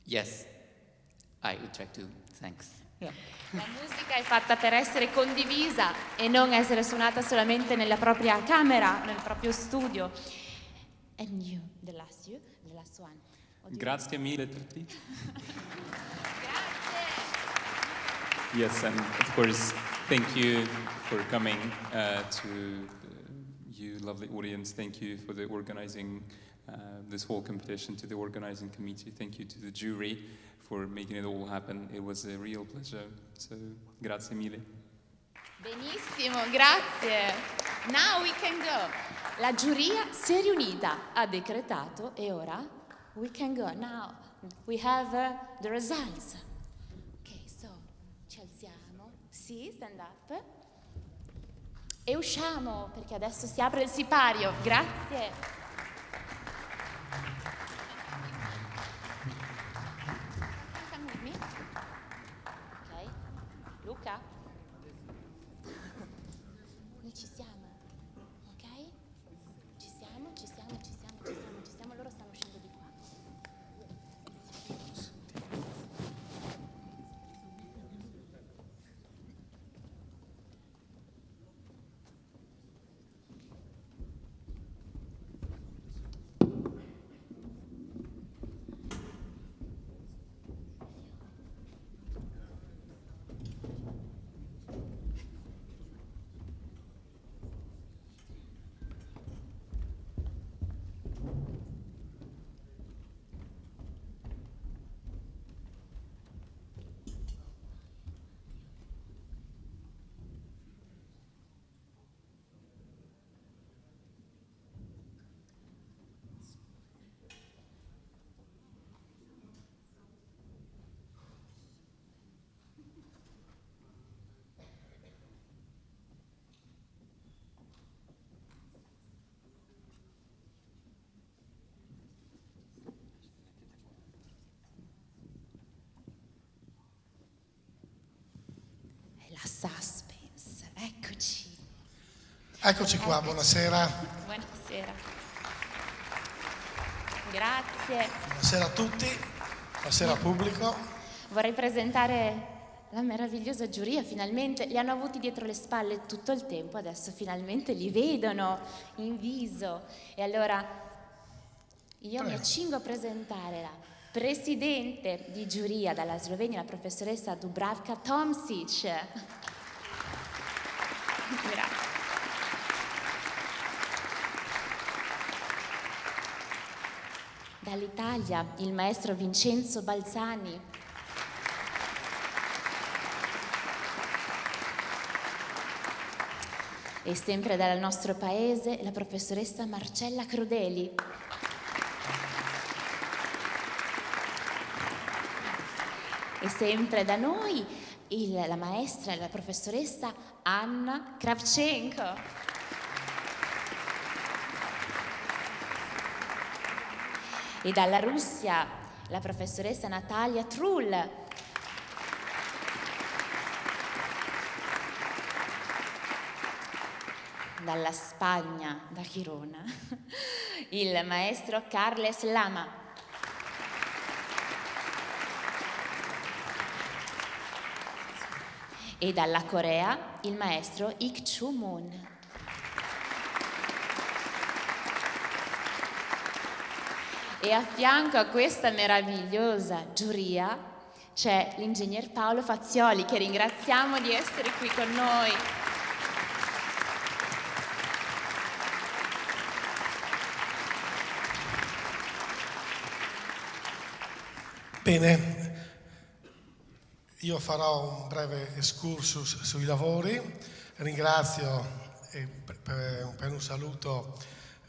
yes, I would like to thanks. Yeah. La musica è fatta per essere condivisa e non essere suonata solamente nella propria camera, nel proprio studio. And you, the last one. Grazie mille a tutti. Grazie. Yes, and of course, thank you for coming to you lovely audience. Thank you for the organizing this whole competition, to the organizing committee. Thank you to the jury for making it all happen. It was a real pleasure. So, grazie mille. Benissimo, grazie. Now we can go. La giuria si è riunita, ha decretato e ora we can go. Now we have the results. Ok, so ci alziamo. Sì, stand up. E usciamo perché adesso si apre il sipario. Grazie. Come with me? Ok. Luca? Noi ci siamo, ok? Ci siamo, loro stanno uscendo di qua. la suspense. Eccoci. Eccoci qua, buonasera. Buonasera. Grazie. Buonasera a tutti, buonasera pubblico. Vorrei presentare la meravigliosa giuria, finalmente li hanno avuti dietro le spalle tutto il tempo, adesso finalmente li vedono in viso. E allora io mi accingo a presentare la presidente di giuria dalla Slovenia, la professoressa Dubravka Tomšić. Grazie. Dall'Italia il maestro Vincenzo Balzani. E sempre dal nostro paese la professoressa Marcella Crudeli. E sempre da noi la maestra e la professoressa Anna Kravchenko. E dalla Russia la professoressa Natalia Trull. Dalla Spagna, da Girona, il maestro Carles Lama. E dalla Corea il maestro Ik Chu Moon. E a fianco a questa meravigliosa giuria c'è l'ingegner Paolo Fazioli, che ringraziamo di essere qui con noi. Bene, io farò un breve excursus sui lavori. Ringrazio per un saluto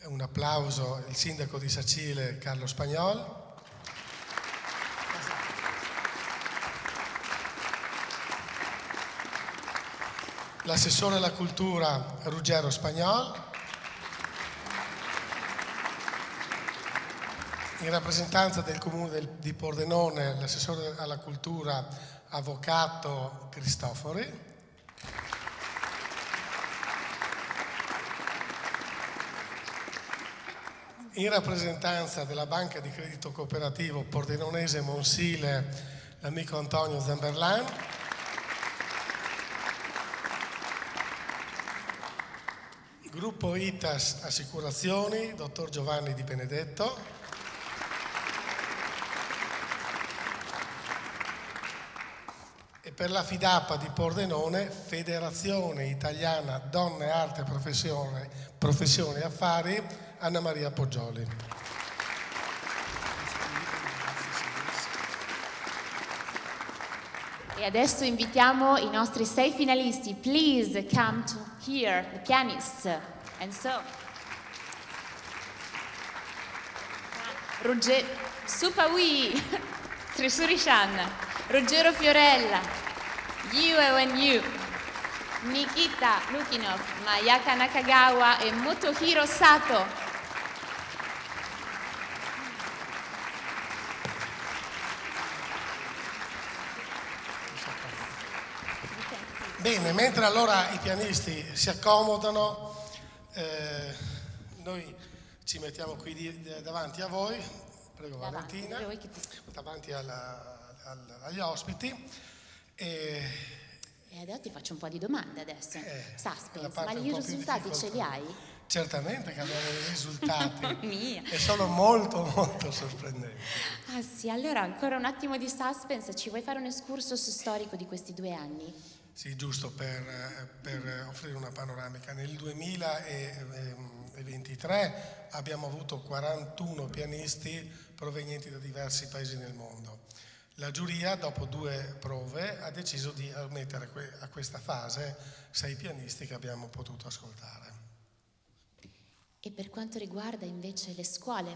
e un applauso il sindaco di Sacile Carlo Spagnol. L'assessore alla cultura Ruggero Spagnol. In rappresentanza del comune di Pordenone, l'assessore alla cultura, avvocato Cristofori. In rappresentanza della banca di credito cooperativo pordenonese Monsile, l'amico Antonio Zamberlan. Gruppo ITAS Assicurazioni, dottor Giovanni Di Benedetto. E per la FIDAPA di Pordenone, Federazione Italiana Donne, Arte, Professione e Affari, Anna Maria Poggioli. E adesso invitiamo i nostri 6 finalisti. Please come to hear the pianists. And so, Supawi, Trisurishan, Ruggero Fiorella, You and You, Nikita Lukinov, Mayaka Nakagawa e Motohiro Sato. Bene, mentre allora i pianisti si accomodano, noi ci mettiamo qui davanti a voi, prego Valentina, davanti agli ospiti. E adesso ti faccio un po' di domande adesso. Suspense, ma gli risultati ce li hai? Certamente che abbiamo dei risultati Mia. e sono molto molto sorprendenti. Ah sì, allora ancora un attimo di suspense, ci vuoi fare un excursus storico di questi 2 anni? Sì, giusto per offrire una panoramica. Nel 2023 abbiamo avuto 41 pianisti provenienti da diversi paesi nel mondo. La giuria, dopo 2 prove, ha deciso di ammettere a questa fase 6 pianisti che abbiamo potuto ascoltare. E per quanto riguarda invece le scuole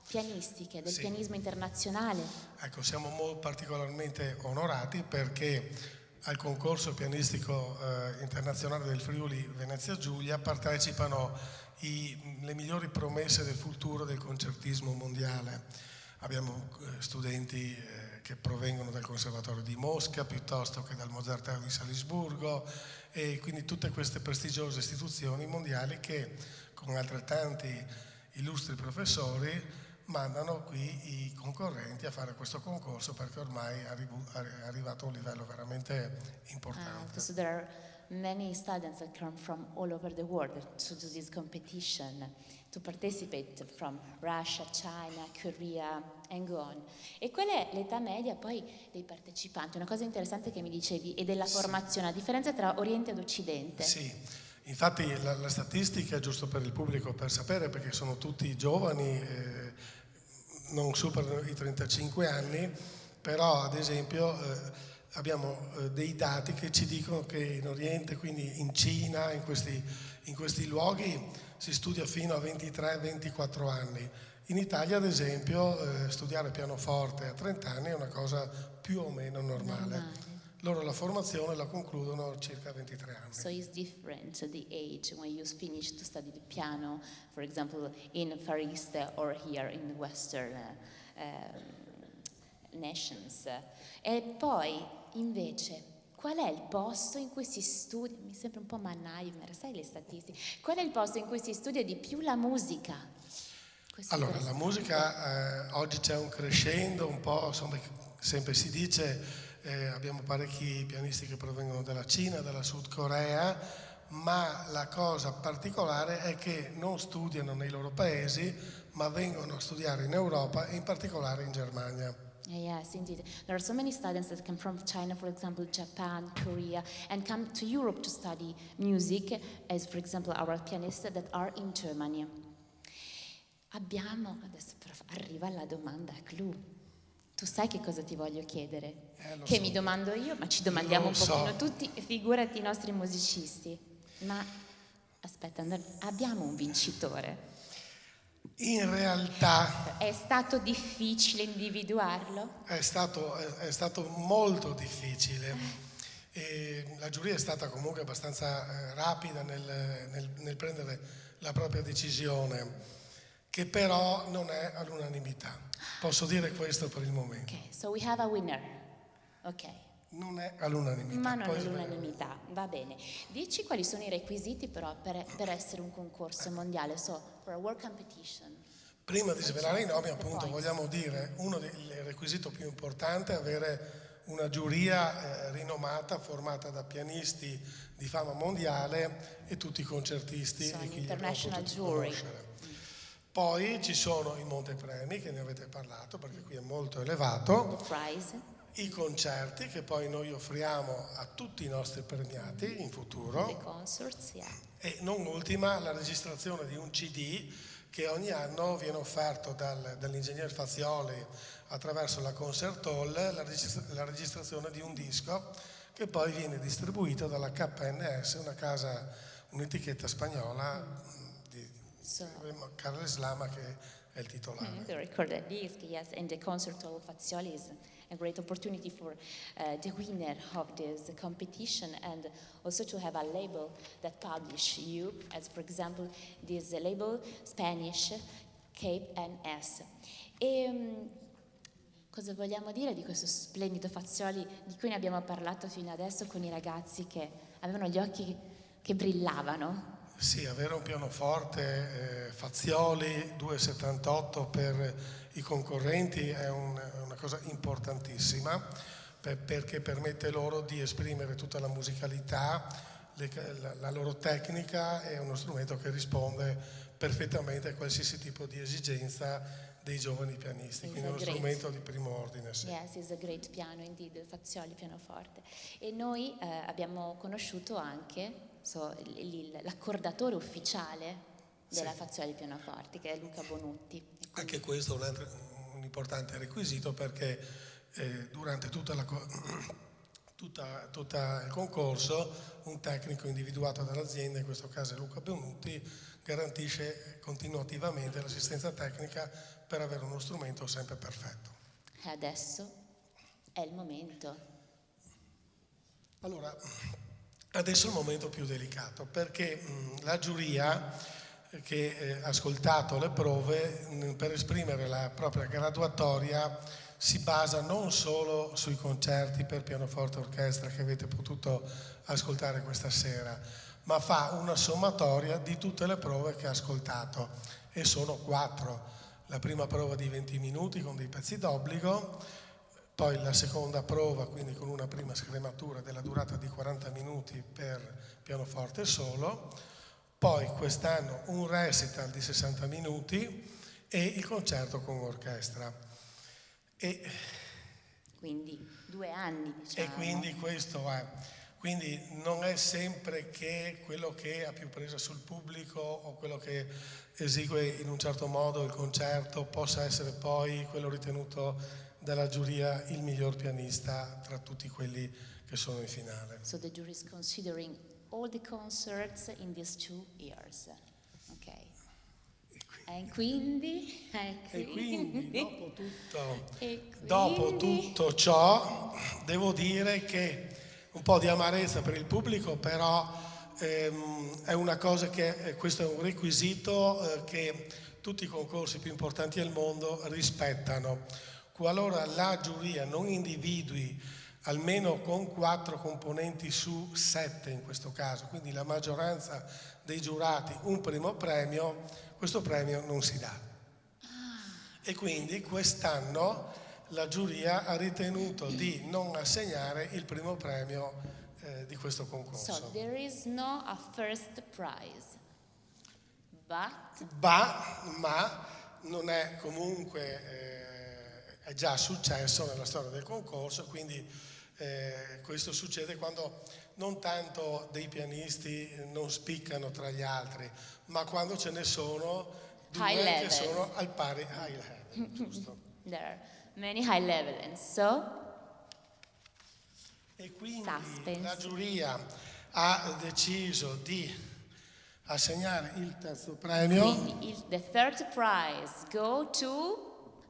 pianistiche del pianismo internazionale? Ecco, siamo particolarmente onorati perché al concorso pianistico internazionale del Friuli Venezia Giulia partecipano le migliori promesse del futuro del concertismo mondiale. Abbiamo studenti che provengono dal Conservatorio di Mosca piuttosto che dal Mozarteum di Salisburgo, e quindi tutte queste prestigiose istituzioni mondiali che con altrettanti illustri professori mandano qui i concorrenti a fare questo concorso, perché ormai è arrivato a un livello veramente importante. So there are many students that come from all over the world to do this competition, to participate from Russia, China, Korea and go on. E qual è l'età media poi dei partecipanti? Una cosa interessante che mi dicevi, e della formazione, la differenza tra Oriente ed Occidente. Sì, infatti la statistica, giusto per il pubblico per sapere, perché sono tutti giovani, non superano i 35 anni, però ad esempio abbiamo dei dati che ci dicono che in Oriente, quindi in Cina, in questi luoghi si studia fino a 23-24 anni. In Italia, ad esempio, studiare pianoforte a 30 anni è una cosa più o meno normale. Loro la formazione la concludono a circa 23 anni. So it's different, the age when you finish to study the piano, for example, in Far East or here in the Western nations. E poi, invece, qual è il posto in cui si studia, mi sembra un po' Mannheimer, sai le statistiche, qual è il posto in cui si studia di più la musica? Allora, la musica oggi c'è un crescendo, un po', insomma, sempre si dice, abbiamo parecchi pianisti che provengono dalla Cina, dalla Sud Corea, ma la cosa particolare è che non studiano nei loro paesi, ma vengono a studiare in Europa e in particolare in Germania. Yes, indeed. There are so many students that come from China, for example, Japan, Korea, and come to Europe to study music, as for example our pianists that are in Germany. Adesso arriva la domanda clou. Tu sai che cosa ti voglio chiedere? Che mi domando io, ma ci domandiamo un pochino tutti, figurati i nostri musicisti. Ma aspetta, abbiamo un vincitore? In realtà è stato difficile individuarlo? È stato molto difficile. E la giuria è stata comunque abbastanza rapida nel prendere la propria decisione, che però non è all'unanimità. Posso dire questo per il momento. Ok, so we have a winner. Ok. Non è all'unanimità. Ma non è all'unanimità, va bene. Dici quali sono i requisiti però per essere un concorso mondiale, so, for a world competition. Prima di svelare i nomi, appunto, vogliamo dire, uno dei requisiti più importanti è avere una giuria rinomata, formata da pianisti di fama mondiale e tutti i concertisti So, e chi international li jury. conoscere. Poi ci sono i montepremi, che ne avete parlato, perché qui è molto elevato. The prize. I concerti che poi noi offriamo a tutti i nostri premiati in futuro. The concerts, yeah. E non ultima la registrazione di un CD che ogni anno viene offerto dall'ingegner Fazioli attraverso la Concert Hall, la registrazione di un disco che poi viene distribuito dalla KNS, un'etichetta spagnola di Carles Lama, che è il titolare. The recorded disc, yes, and the concert hall Fazioli is a great opportunity for the winner of this competition, and also to have a label that publish you, as for example this label Spanish KNS. E cosa vogliamo dire di questo splendido Fazioli di cui ne abbiamo parlato fino adesso con i ragazzi che avevano gli occhi che brillavano? Sì, avere un pianoforte Fazioli 2,78 per i concorrenti è una cosa importantissima, perché permette loro di esprimere tutta la musicalità, la loro tecnica. È uno strumento che risponde perfettamente a qualsiasi tipo di esigenza dei giovani pianisti, quindi è uno strumento di primo ordine. Sì. Yes, it's a great piano indeed, Fazioli pianoforte. E noi abbiamo conosciuto anche l'accordatore ufficiale della Fazioli pianoforte, che è Luca Bonutti. Anche questo è un importante requisito, perché durante tutto il concorso un tecnico individuato dall'azienda, in questo caso è Luca Bonutti, garantisce continuativamente l'assistenza tecnica per avere uno strumento sempre perfetto. E adesso è il momento. Allora, adesso è il momento più delicato, perché la giuria che ha ascoltato le prove per esprimere la propria graduatoria si basa non solo sui concerti per pianoforte e orchestra che avete potuto ascoltare questa sera, ma fa una sommatoria di tutte le prove che ha ascoltato, e sono 4. La prima prova di 20 minuti con dei pezzi d'obbligo, poi la seconda prova, quindi con una prima scrematura della durata di 40 minuti per pianoforte solo, poi quest'anno un recital di 60 minuti e il concerto con orchestra. Quindi 2 anni, diciamo. E quindi questo è. Quindi non è sempre che quello che ha più presa sul pubblico o quello che esegue in un certo modo il concerto possa essere poi quello ritenuto dalla giuria il miglior pianista tra tutti quelli che sono in finale. So the jury is considering all the concerts in these 2 years. Ok. E quindi dopo tutto ciò, devo dire che un po' di amarezza per il pubblico, però è una cosa che, questo è un requisito che tutti i concorsi più importanti al mondo rispettano. Qualora la giuria non individui almeno con 4 componenti su 7 in questo caso, quindi la maggioranza dei giurati, un primo premio, questo premio non si dà. E quindi quest'anno la giuria ha ritenuto di non assegnare il primo premio di questo concorso. So there is no a first prize, ma non è comunque, è già successo nella storia del concorso, quindi questo succede quando non tanto dei pianisti non spiccano tra gli altri, ma quando ce ne sono 2 che sono al pari high level, giusto? There are many high level, and so E quindi suspense. la giuria ha deciso di assegnare il terzo premio. Quindi the third prize go to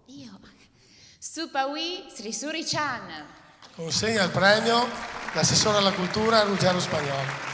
Supawi Srisuri-chan. Consegna il premio l'assessore alla cultura Ruggero Spagnolo.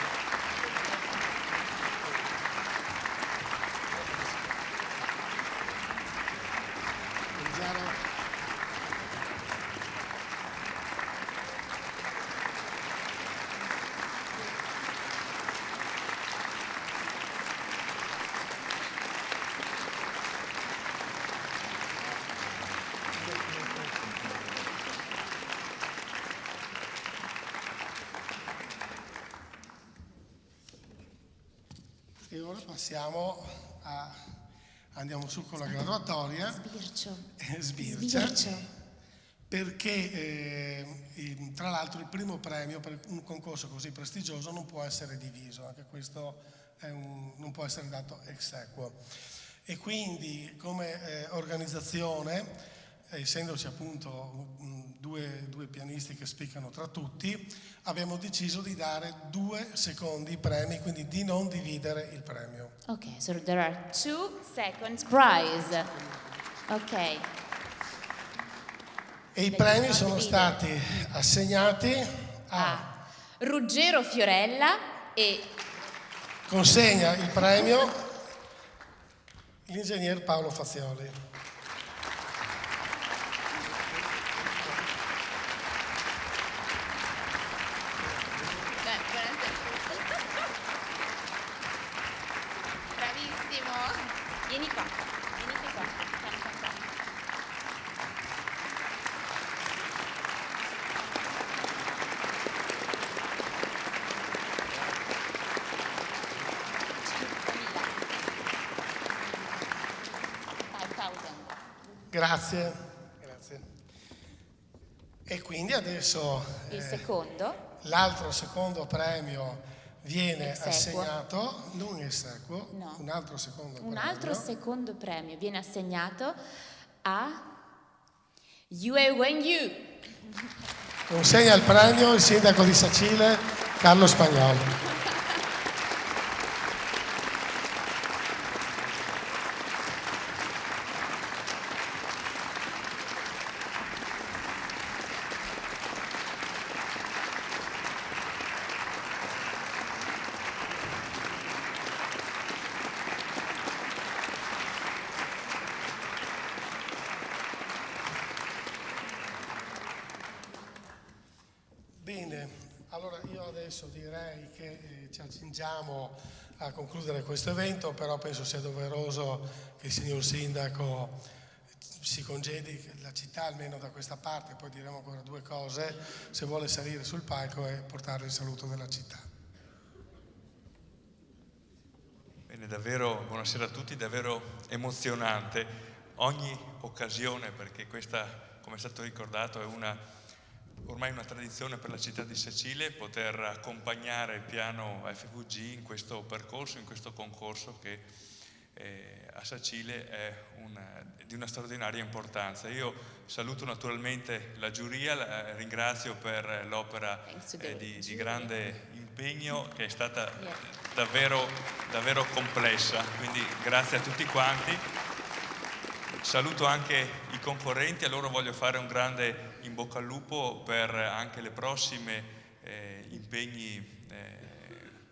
E ora passiamo andiamo su con la graduatoria. Sbircia. Perché tra l'altro il primo premio per un concorso così prestigioso non può essere diviso, anche questo non può essere dato ex aequo. E quindi come organizzazione, essendoci appunto due pianisti che spiccano tra tutti, abbiamo deciso di dare 2 secondi premi, quindi di non dividere il premio. Ok, so there are 2 second prize. Ok. E i premi sono stati assegnati a Ruggero Fiorella e consegna il premio l'ingegner Paolo Fazioli. Bravissimo. Vieni qua. Grazie. E quindi adesso Il secondo. l'altro secondo premio viene Ex aequo. assegnato, non ex aequo, No. un altro secondo Un premio. altro secondo premio viene assegnato a Yue Wenyu. Consegna il premio il sindaco di Sacile, Carlo Spagnolo. Bene, allora io adesso direi che ci accingiamo a concludere questo evento, però penso sia doveroso che il signor Sindaco si congedi la città almeno da questa parte, poi diremo ancora due cose, se vuole salire sul palco e portare il saluto della città. Bene, davvero, buonasera a tutti, davvero emozionante ogni occasione, perché questa, come è stato ricordato, è ormai una tradizione per la città di Sacile poter accompagnare il piano FVG in questo percorso, in questo concorso che a Sacile è di una straordinaria importanza. Io saluto naturalmente la giuria, la ringrazio per l'opera di grande impegno che è stata davvero complessa, quindi grazie a tutti quanti. Saluto anche i concorrenti, a loro voglio fare un grande in bocca al lupo per anche le prossime impegni.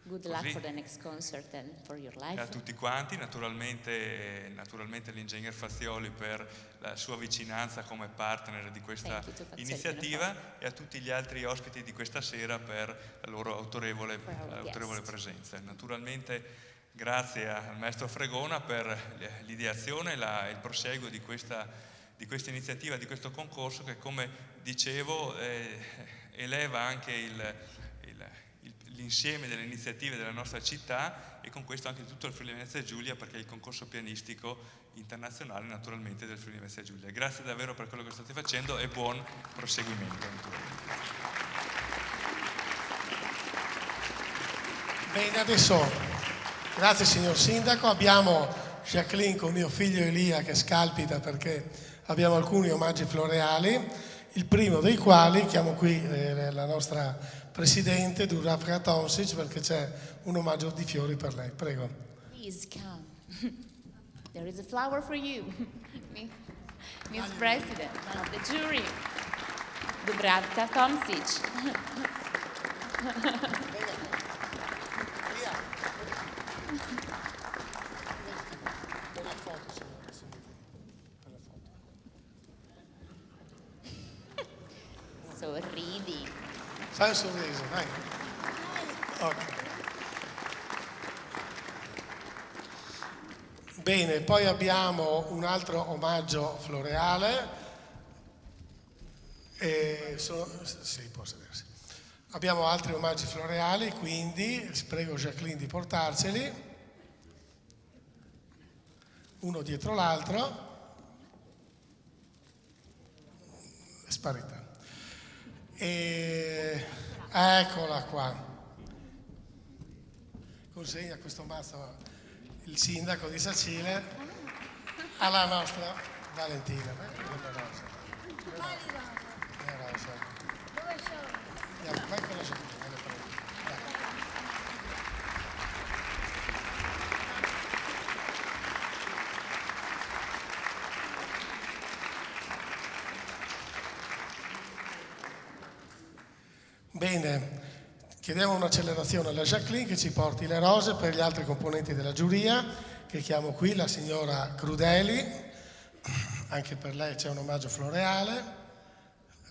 Good luck for the next concert and for your life. A tutti quanti, naturalmente l'ingegner Fazioli per la sua vicinanza come partner di questa iniziativa e a tutti gli altri ospiti di questa sera per la loro autorevole presenza. Naturalmente grazie al maestro Fregona per l'ideazione e il proseguo di questa iniziativa, di questo concorso che, come dicevo, eleva anche l'insieme delle iniziative della nostra città e con questo anche tutto il Friuli Venezia Giulia, perché è il concorso pianistico internazionale naturalmente del Friuli Venezia Giulia. Grazie davvero per quello che state facendo e buon proseguimento. Bene, adesso grazie signor Sindaco, abbiamo Jacqueline con mio figlio Elia che scalpita perché abbiamo alcuni omaggi floreali, il primo dei quali chiamo qui la nostra Presidente Dubravka Tomšić perché c'è un omaggio di fiori per lei. Prego. Please come. There is a flower for you, Miss President of the jury, Dubravka Tomšić. Sorridi. Fai un sorriso, dai. Okay. Bene, poi abbiamo un altro omaggio floreale. Sì, può sedersi. Abbiamo altri omaggi floreali, quindi prego Jacqueline di portarceli, uno dietro l'altro. È sparita. E eccola qua. Consegna questo mazzo il sindaco di Sacile alla nostra Valentina. Le rose. Vai con la Jacqueline, le prego. Bene, chiediamo un'accelerazione alla Jacqueline che ci porti le rose per gli altri componenti della giuria, che chiamo qui la signora Crudeli, anche per lei c'è un omaggio floreale,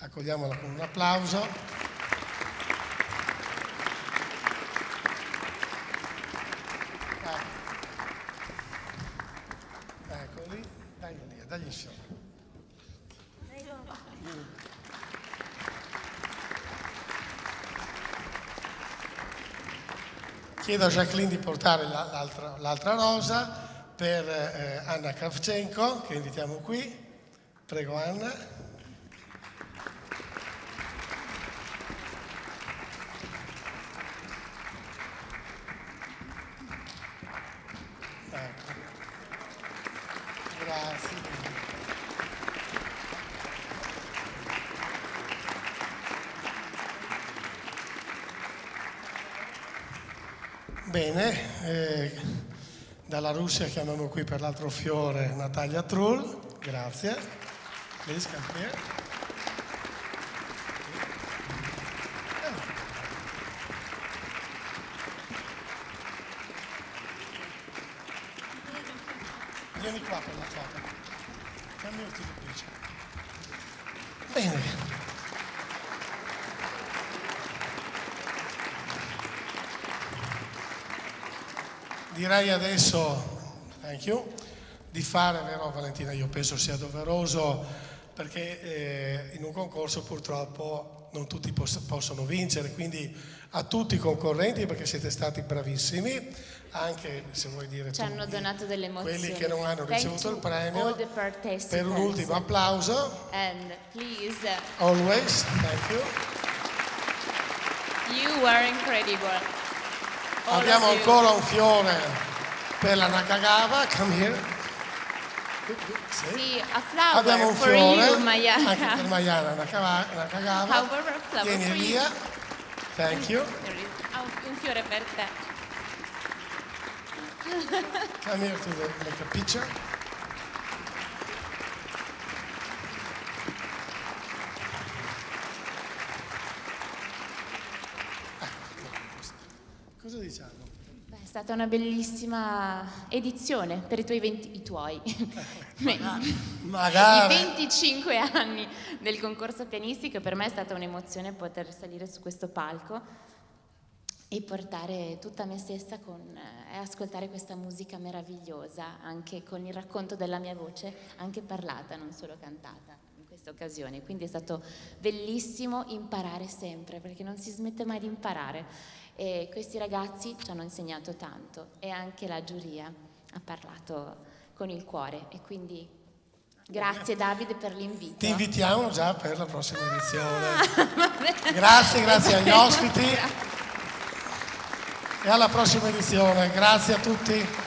accogliamola con un applauso. Eccoli, dagli il fiore. Chiedo a Jacqueline di portare l'altra rosa per Anna Kravchenko, che invitiamo qui. Prego Anna. Ecco. Grazie. Bene, dalla Russia chiamiamo qui per l'altro fiore Natalia Trull, grazie. Please come here. Vieni qua per la foto. Come here to the picture. Bene. direi adesso, thank you, di fare, vero Valentina, io penso sia doveroso, perché in un concorso purtroppo non tutti possono vincere, quindi a tutti i concorrenti, perché siete stati bravissimi, anche se vuoi dire Ci hanno donato delle emozioni. quelli che non hanno Thank ricevuto you il premio, all the participants. per un ultimo applauso, And please, always, thank you. you were incredible. All Abbiamo of you. ancora un fiore per la Nakagawa, come here. Sì, a flower Abbiamo un for fiore you, Mayana. anche per Mayana Nakagawa. However, a flower Vieni for you. Elia, thank you. There is un fiore per te. Come here to make a picture. Cosa diciamo? Beh, è stata una bellissima edizione per i tuoi 20, i tuoi. Magari. I 25 anni del concorso pianistico. Per me è stata un'emozione poter salire su questo palco e portare tutta me stessa e ascoltare questa musica meravigliosa, anche con il racconto della mia voce, anche parlata, non solo cantata in questa occasione. Quindi è stato bellissimo imparare sempre, perché non si smette mai di imparare. E questi ragazzi ci hanno insegnato tanto e anche la giuria ha parlato con il cuore, e quindi grazie Davide per l'invito. Ti invitiamo già per la prossima edizione. Grazie agli ospiti e alla prossima edizione. Grazie a tutti.